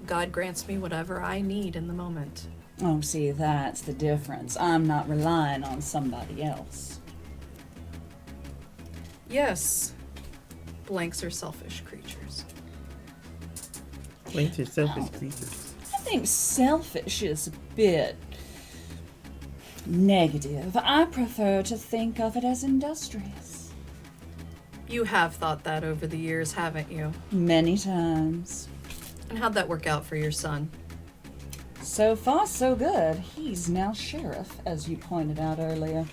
God grants me whatever I need in the moment. Oh, see, that's the difference. I'm not relying on somebody else. Yes, blanks are selfish creatures. Wings are selfish creatures. I think selfish is a bit negative. I prefer to think of it as industrious. You have thought that over the years, haven't you? Many times. And how'd that work out for your son? So far, so good. He's now sheriff, as you pointed out earlier.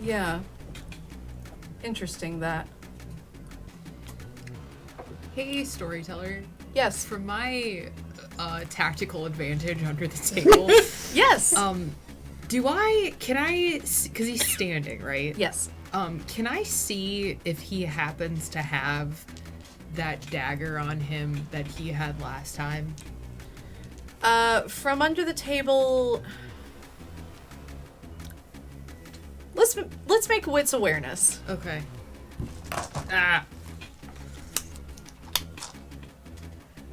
Yeah. Interesting that. Hey, Storyteller. Yes. For my tactical advantage under the table, Yes. can I, because he's standing, right? Yes. Can I see if he happens to have that dagger on him that he had last time? From under the table. Let's make wits awareness. Okay. Ah.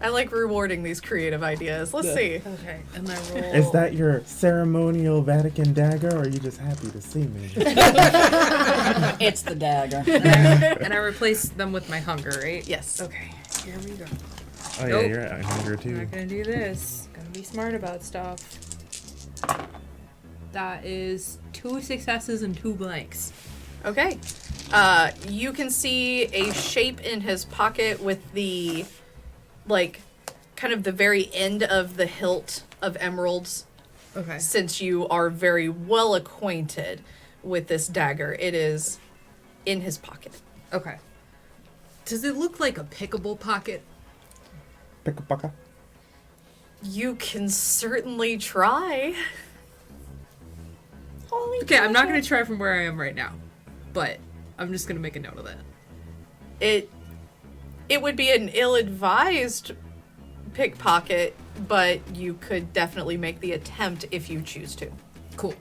I like rewarding these creative ideas. Let's see. Okay. And I roll. Is that your ceremonial Vatican dagger, or are you just happy to see me? It's the dagger. And I replace them with my hunger, right? Yes. Okay. Here we go. Oh yeah, Nope. you're at hunger I'm too. not gonna do this. Gotta be smart about stuff. That is 2 successes and 2 blanks. Okay. You can see a shape in his pocket with the, like, kind of the very end of the hilt of emeralds. Okay. Since you are very well acquainted with this dagger, it is in his pocket. Okay. Does it look like a pickable pocket? Pickapaka. You can certainly try. Okay, I'm not gonna try from where I am right now, but I'm just gonna make a note of that. It would be an ill-advised pickpocket, but you could definitely make the attempt if you choose to. Cool.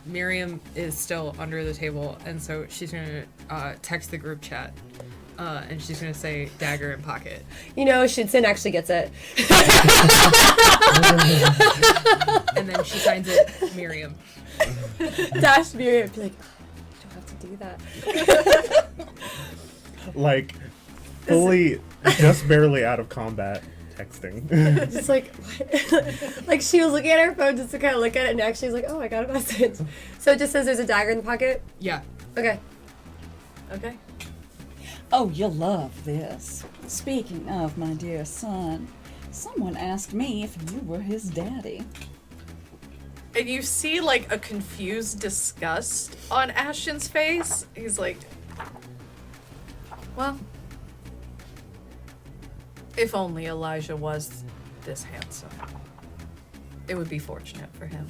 Miriam is still under the table, and so she's gonna text the group chat, and she's gonna say dagger in pocket. You know, Shinsen actually gets it. And then she signs it Miriam. Dash Miriam. Be like, I don't have to do that. Like, fully, just barely out of combat texting. Just like, what? Like she was looking at her phone just to kind of look at it, and actually was like, oh, I got a message. So it just says there's a dagger in the pocket? Yeah. Okay. Okay. Oh, you'll love this. Speaking of my dear son, someone asked me if you were his daddy. And you see, like, a confused disgust on Ashton's face. He's like, well, if only Elijah was this handsome. It would be fortunate for him.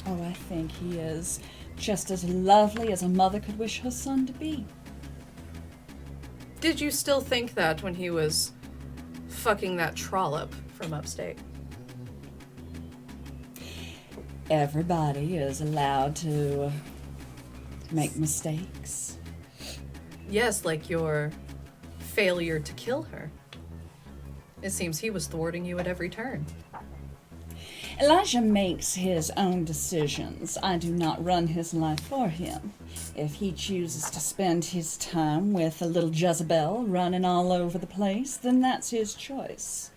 Oh, I think he is just as lovely as a mother could wish her son to be. Did you still think that when he was fucking that trollop from upstate? Everybody is allowed to make mistakes. Yes, like your failure to kill her. It seems he was thwarting you at every turn. Elijah makes his own decisions. I do not run his life for him. If he chooses to spend his time with a little Jezebel running all over the place, then that's his choice.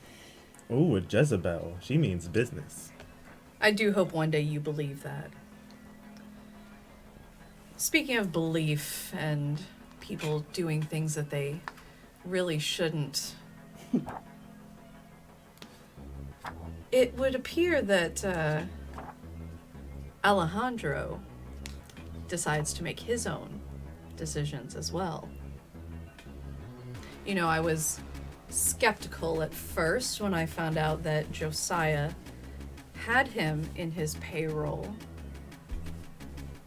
Ooh, a Jezebel. She means business. I do hope one day you believe that. Speaking of belief and people doing things that they really shouldn't, it would appear that Alejandro decides to make his own decisions as well. You know, I was skeptical at first when I found out that Josiah had him in his payroll.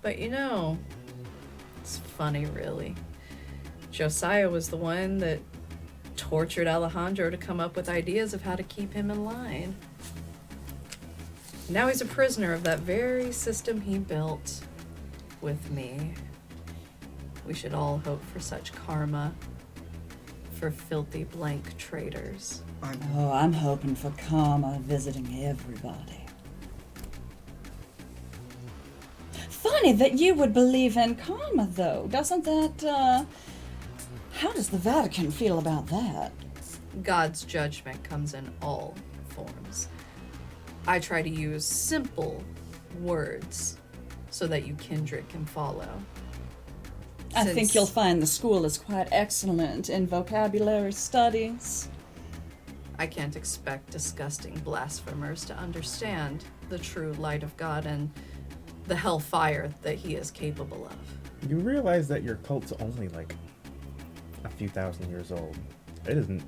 But you know, it's funny really. Josiah was the one that tortured Alejandro to come up with ideas of how to keep him in line. Now he's a prisoner of that very system he built with me. We should all hope for such karma for filthy blank traitors. I'm hoping for karma visiting everybody. Funny that you would believe in karma, though. Doesn't that, how does the Vatican feel about that? God's judgment comes in all forms. I try to use simple words so that you kindred can follow. I think you'll find the school is quite excellent in vocabulary studies. I can't expect disgusting blasphemers to understand the true light of God and the hellfire that he is capable of. You realize that your cult's only like a few thousand years old. It isn't.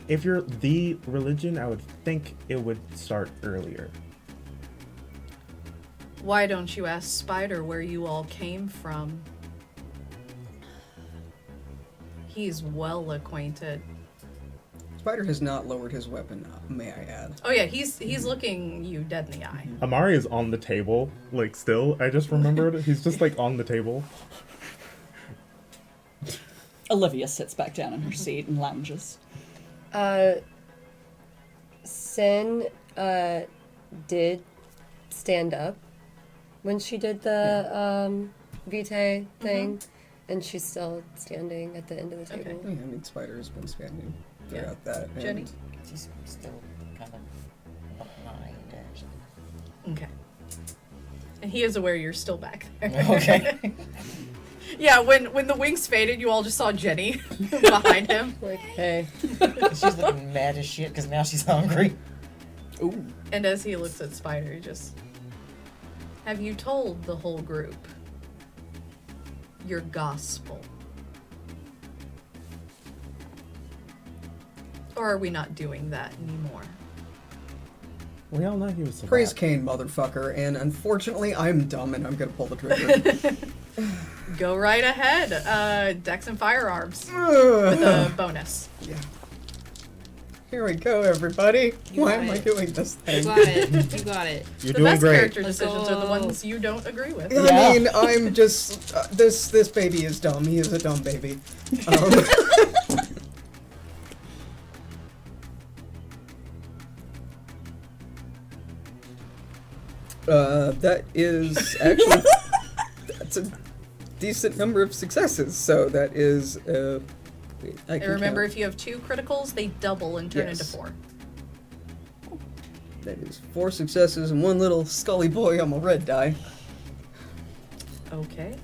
If you're the religion, I would think it would start earlier. Why don't you ask Spider where you all came from? He's well acquainted. Spider has not lowered his weapon, may I add. Oh yeah, he's looking you dead in the eye. Amari is on the table, like still. I just remembered. He's just like on the table. Olivia sits back down in her seat and lounges. Sin did stand up when she did the Vitae thing, and she's still standing at the end of the table. Okay. Yeah, I mean, Spider has been standing throughout that. and- Jenni? She's still kind of behind, actually. Okay. And he is aware you're still back there. Okay. Yeah, when the wings faded, you all just saw Jenni behind him. Like, hey. She's looking mad as shit because now she's hungry. Ooh. And as he looks at Spider, he just... Have you told the whole group your gospel? Or are we not doing that anymore? We all know he was. Praise Kane, motherfucker. And unfortunately, I'm dumb and I'm gonna pull the trigger. Go right ahead. Dex and firearms with a bonus. Yeah. Here we go, everybody. Why am I doing this thing? You got it. You got it. You're The doing best great. character decisions are the ones you don't agree with. I mean, I'm just this baby is dumb. He is a dumb baby. That is actually that's a decent number of successes. So that is. And remember, if you have 2 criticals, they double and turn into 4. That is 4 successes and 1 little scully boy on my red die. Okay.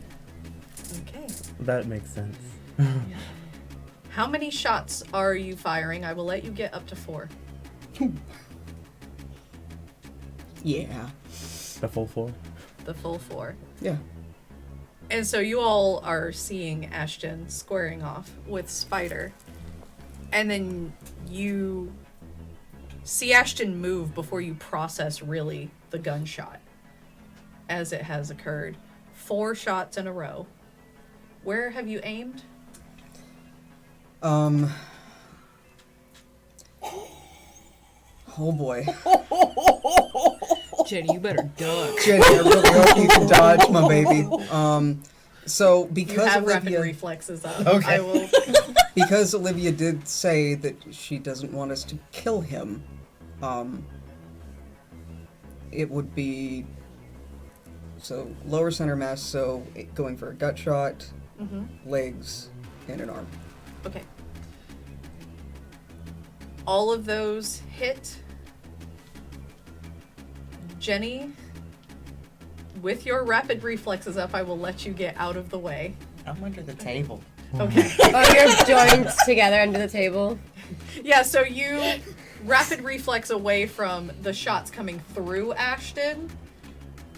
Okay. That makes sense. How many shots are you firing? I will let you get up to 4. Yeah. The full 4. The full 4. Yeah. And so you all are seeing Ashton squaring off with Spider. And then you see Ashton move before you process really the gunshot as it has occurred. 4 shots in a row. Where have you aimed? Oh boy. Jenni, you better duck. Jenni, I really hope you can dodge, my baby. So You because have rapid Olivia, reflexes up. Okay. I will. because Olivia did say that she doesn't want us to kill him, it would be so lower center mass. So going for a gut shot, legs, and an arm. Okay. All of those hit. Jenni, with your rapid reflexes up, I will let you get out of the way. I'm under the table. Okay. Oh, you're joined together under the table. Yeah, so you rapid reflex away from the shots coming through Ashton,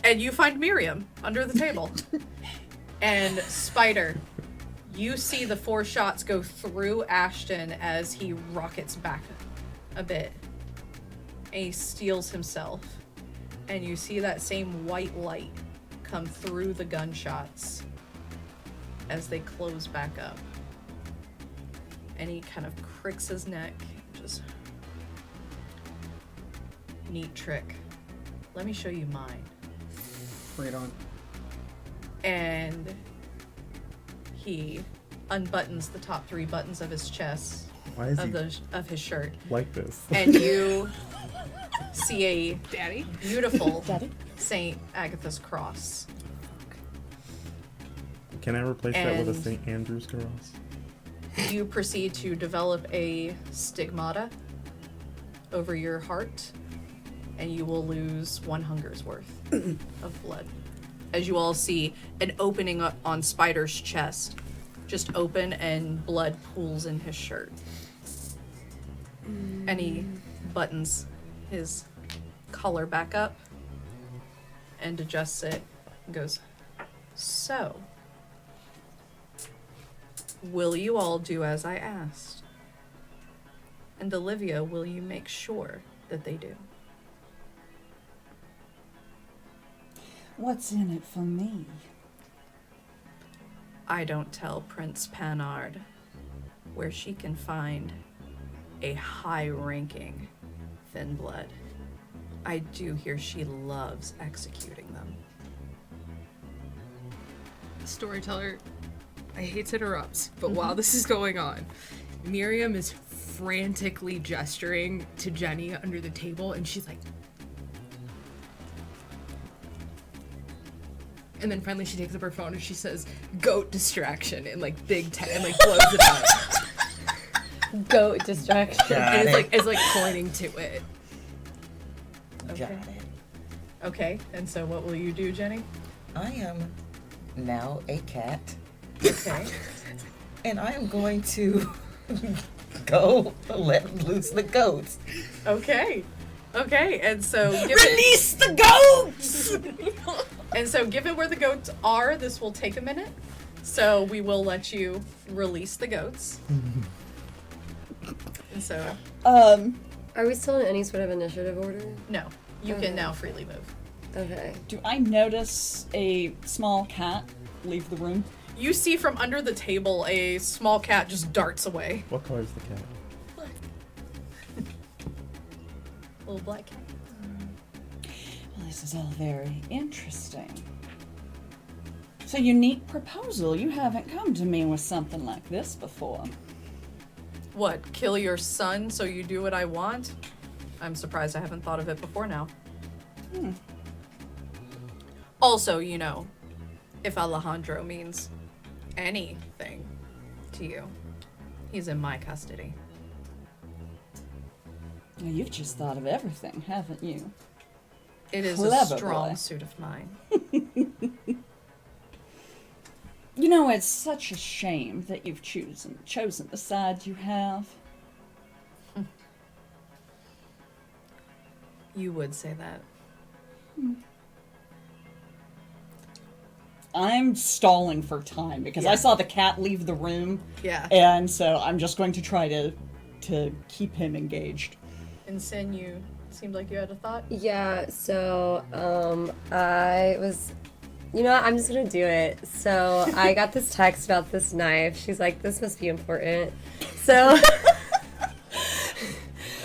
and you find Miriam under the table. And Spider, you see the 4 shots go through Ashton as he rockets back a bit. And he steels himself. And you see that same white light come through the gunshots as they close back up. And he kind of cricks his neck. Just neat trick. Let me show you mine. Bring it on. And he unbuttons the top 3 buttons of his chest, Why is he of his shirt, like this? and you see a Daddy? beautiful Saint Agatha's cross. Can I replace that with a And- St. Andrew's cross? You proceed to develop a stigmata over your heart, and you will lose 1 hunger's worth of blood. As you all see an opening up on Spider's chest, just open, and blood pools in his shirt. And he buttons his collar back up and adjusts it and goes, "So, will you all do as I asked? And Olivia, will you make sure that they do?" What's in it for me? I don't tell Prince Panard where she can find a high-ranking thin blood. I do hear she loves executing them. Storyteller, I hate to interrupt, but while this is going on, Miriam is frantically gesturing to Jenni under the table, and she's like... And then finally she takes up her phone and she says, "Goat distraction," in like big and like blows it up. Goat distraction. And it's like pointing to it. Okay. Got it. Okay, and so what will you do, Jenni? I am now a cat, Okay. and I am going to go let loose the goats. Okay. Okay, and so Release the goats! and so given where the goats are, this will take a minute. So we will let you release the goats. And so Are we still in any sort of initiative order? No, you Okay. can now freely move. Okay. Do I notice a small cat leave the room? You see from under the table a small cat just darts away. What color is the cat? Little black cat. Well, this is all very interesting. It's a unique proposal. You haven't come to me with something like this before. What, kill your son so you do what I want? I'm surprised I haven't thought of it before now. Also, you know, if Alejandro means anything to you, he's in my custody. Now, you've just thought of everything, haven't you? It is Clever a strong boy. suit of mine. You know, it's such a shame that you've chosen the side you have. You would say that. I'm stalling for time because I Yeah. saw the cat leave the room, Yeah. and so I'm just going to try to keep him engaged. And Sin, you seemed like you had a thought. Yeah, so, I was, you know what, I'm just gonna do it. So, I got this text about this knife. She's like, this must be important. So,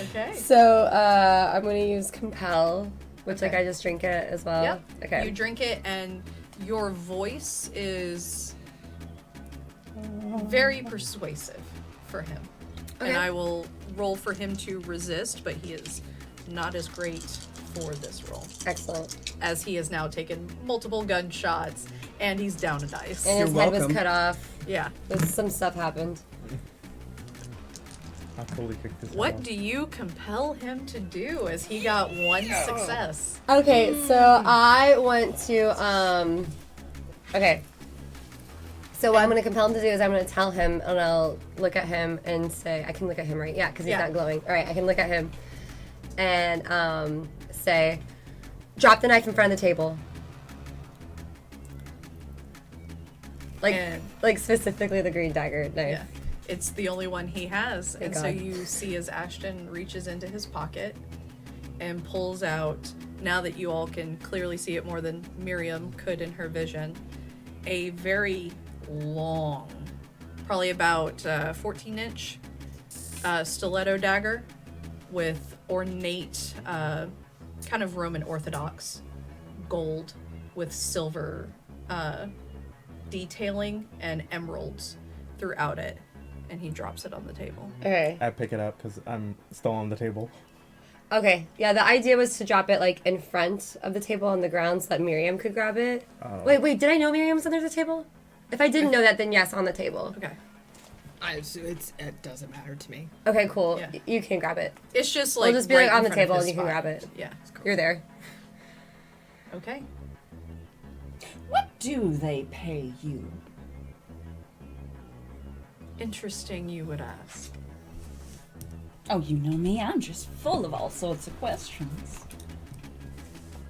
Okay. I'm gonna use Compel, which, like, Okay. I just drink it as well. Yep. Okay. You drink it, and your voice is very persuasive for him. Okay. And I will roll for him to resist, but he is not as great for this roll, Excellent. as he has now taken multiple gunshots, and he's down a dice. And his You're head welcome. was cut off. Yeah. Some stuff happened. I fully kicked this What out. do you compel him to do, as he got one success? Okay, so I want to, okay. So what I'm going to compel him to do is I'm going to tell him, and I'll look at him and say, I can look at him, right? Yeah, because he's Yeah. not glowing. All right, I can look at him and say, drop the knife in front of the table. Like, And- like specifically the green dagger knife. Yeah. It's the only one he has. Thank And so God. you see as Ashton reaches into his pocket and pulls out, now that you all can clearly see it more than Miriam could in her vision, a very long, probably about 14-inch stiletto dagger with ornate, kind of Roman Orthodox gold with silver detailing and emeralds throughout it. And he drops it on the table. Okay. I pick it up because I'm still on the table. Okay. Yeah, the idea was to drop it like in front of the table on the ground so that Miriam could grab it. Oh. Wait, did I know Miriam was under the table? If I didn't know that, then yes, on the table. Okay. It doesn't matter to me. Okay, cool. Yeah. You can grab it. It's just like We'll just be right like on in the front of table and his you can spot. grab it. Yeah. You're there. Okay. What do they pay you? Interesting you would ask. Oh, you know me. I'm just full of all sorts of questions.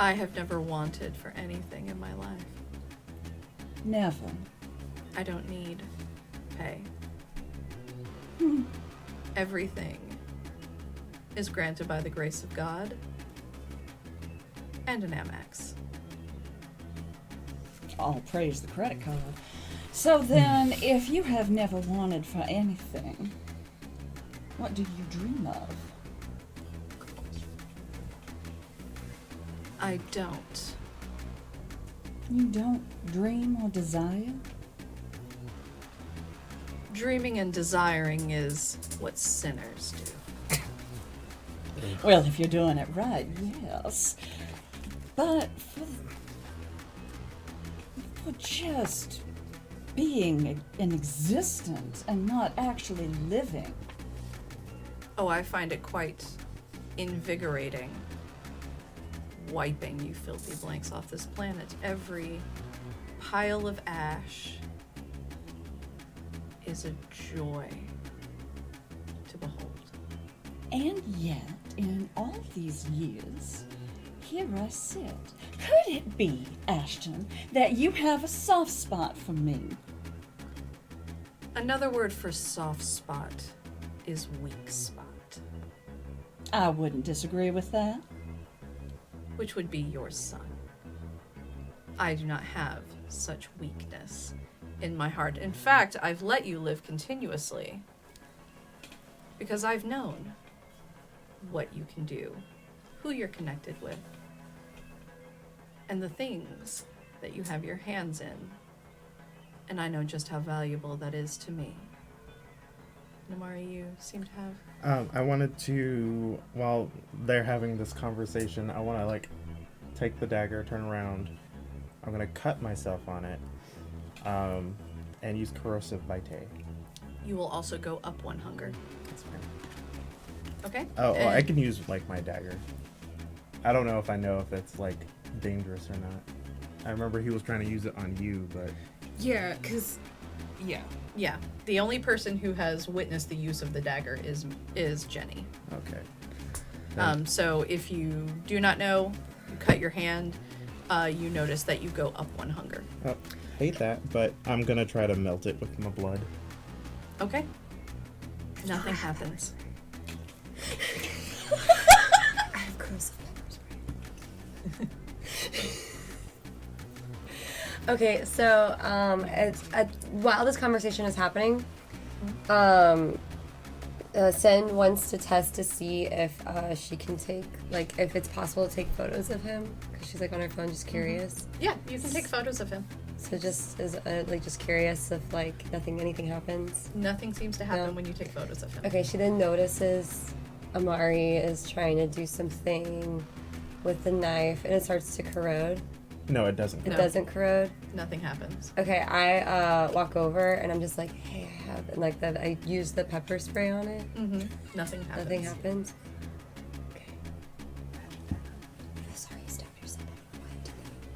I have never wanted for anything in my life. Never. I don't need pay. Everything is granted by the grace of God and an Amex. All praise the credit card. So then, if you have never wanted for anything, what do you dream of? I don't. You don't dream or desire? Dreaming and desiring is what sinners do. Well, if you're doing it right, yes. But for just being in existence and not actually living. Oh, I find it quite invigorating. Wiping you filthy blanks off this planet. Every pile of ash is a joy to behold. And yet, in all these years, here I sit. Could it be, Ashton, that you have a soft spot for me? Another word for soft spot is weak spot. I wouldn't disagree with that. which would be your son. I do not have such weakness in my heart. In fact, I've let you live continuously because I've known what you can do, who you're connected with, and the things that you have your hands in. And I know just how valuable that is to me. Amari, you seem to have... I wanted to, while they're having this conversation, I want to, like, take the dagger, turn around. I'm going to cut myself on it, and use corrosive vitae. You will also go up 1 hunger. Okay? Oh, well, I can use, like, my dagger. I don't know if it's, like, dangerous or not. I remember he was trying to use it on you, but... Yeah, because... Yeah. Yeah. The only person who has witnessed the use of the dagger is Jenni. Okay. So if you do not know, you cut your hand, you notice that you go up 1 hunger. Oh, hate that, but I'm gonna try to melt it with my blood. Okay. Nothing happens. I have corrosive pepper spray. Okay, so while this conversation is happening, Sen wants to test to see if she can take, like, if it's possible to take photos of him, because she's, like, on her phone just curious. Yeah, you can take photos of him. So just just curious if, like, anything happens. Nothing seems to happen No. when you take photos of him. Okay, she then notices Amari is trying to do something with the knife, and it starts to corrode. No, it doesn't. It No. doesn't corrode. Nothing happens. Okay, I walk over and I'm just like, hey, I have, and like that. I use the pepper spray on it. Mm-hmm. Nothing happens. Nothing happens. Okay. Sorry, you stabbed yourself.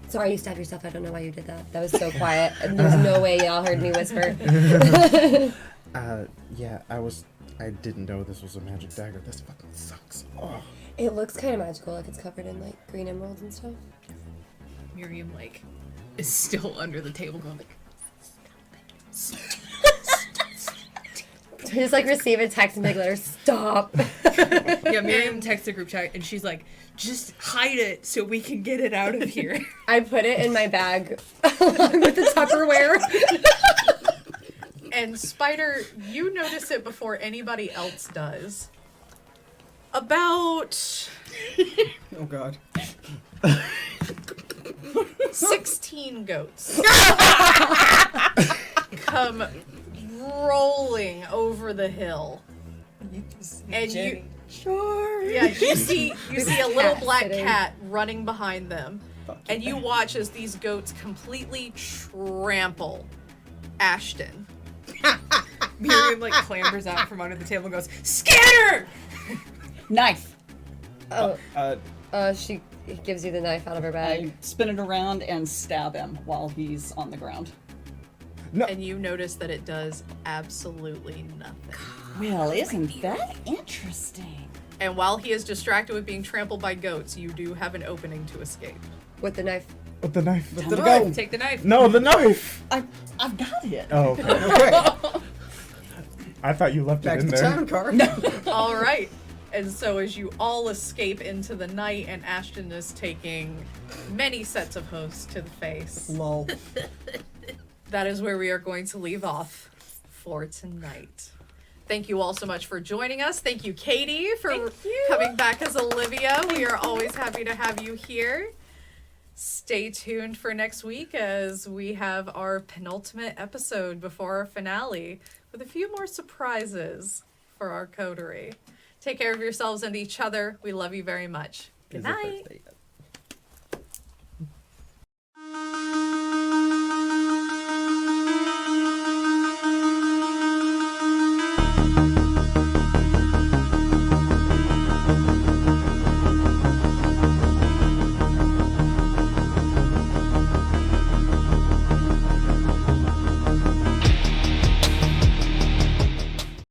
Sorry, you stabbed yourself. I don't know why you did that. That was so quiet. There's no way y'all heard me whisper. Yeah, I didn't know this was a magic dagger. This fucking sucks. Oh. It looks kind of magical, like it's covered in like green emeralds and stuff. Miriam, like, is still under the table going like... Just like receive a text and be like, let her stop. Yeah, Miriam texts the group chat and she's like, just hide it so we can get it out of here. I put it in my bag along with the Tupperware. And Spider, you notice it before anybody else does. About... Oh god. 16 goats come rolling over the hill. And you see a little black cat running behind them. And you watch as these goats completely trample Ashton. Miriam, like, clambers out from under the table and goes, scatter! Knife. She gives you the knife out of her bag. I spin it around and stab him while he's on the ground. No. And you notice that it does absolutely nothing. Well, isn't that interesting? And while he is distracted with being trampled by goats, you do have an opening to escape. With the knife. With the knife. Time to go. Take the knife. No, the knife! I've got it. Oh, okay. Okay, I thought you left back it to in the there. town car. All right. And so as you all escape into the night, and Ashton is taking many sets of hosts to the face, Lol. that is where we are going to leave off for tonight. Thank you all so much for joining us. Thank you, Cate, for coming back as Olivia. We are always happy to have you here. Stay tuned for next week as we have our penultimate episode before our finale with a few more surprises for our coterie. Take care of yourselves and each other. We love you very much. Good night.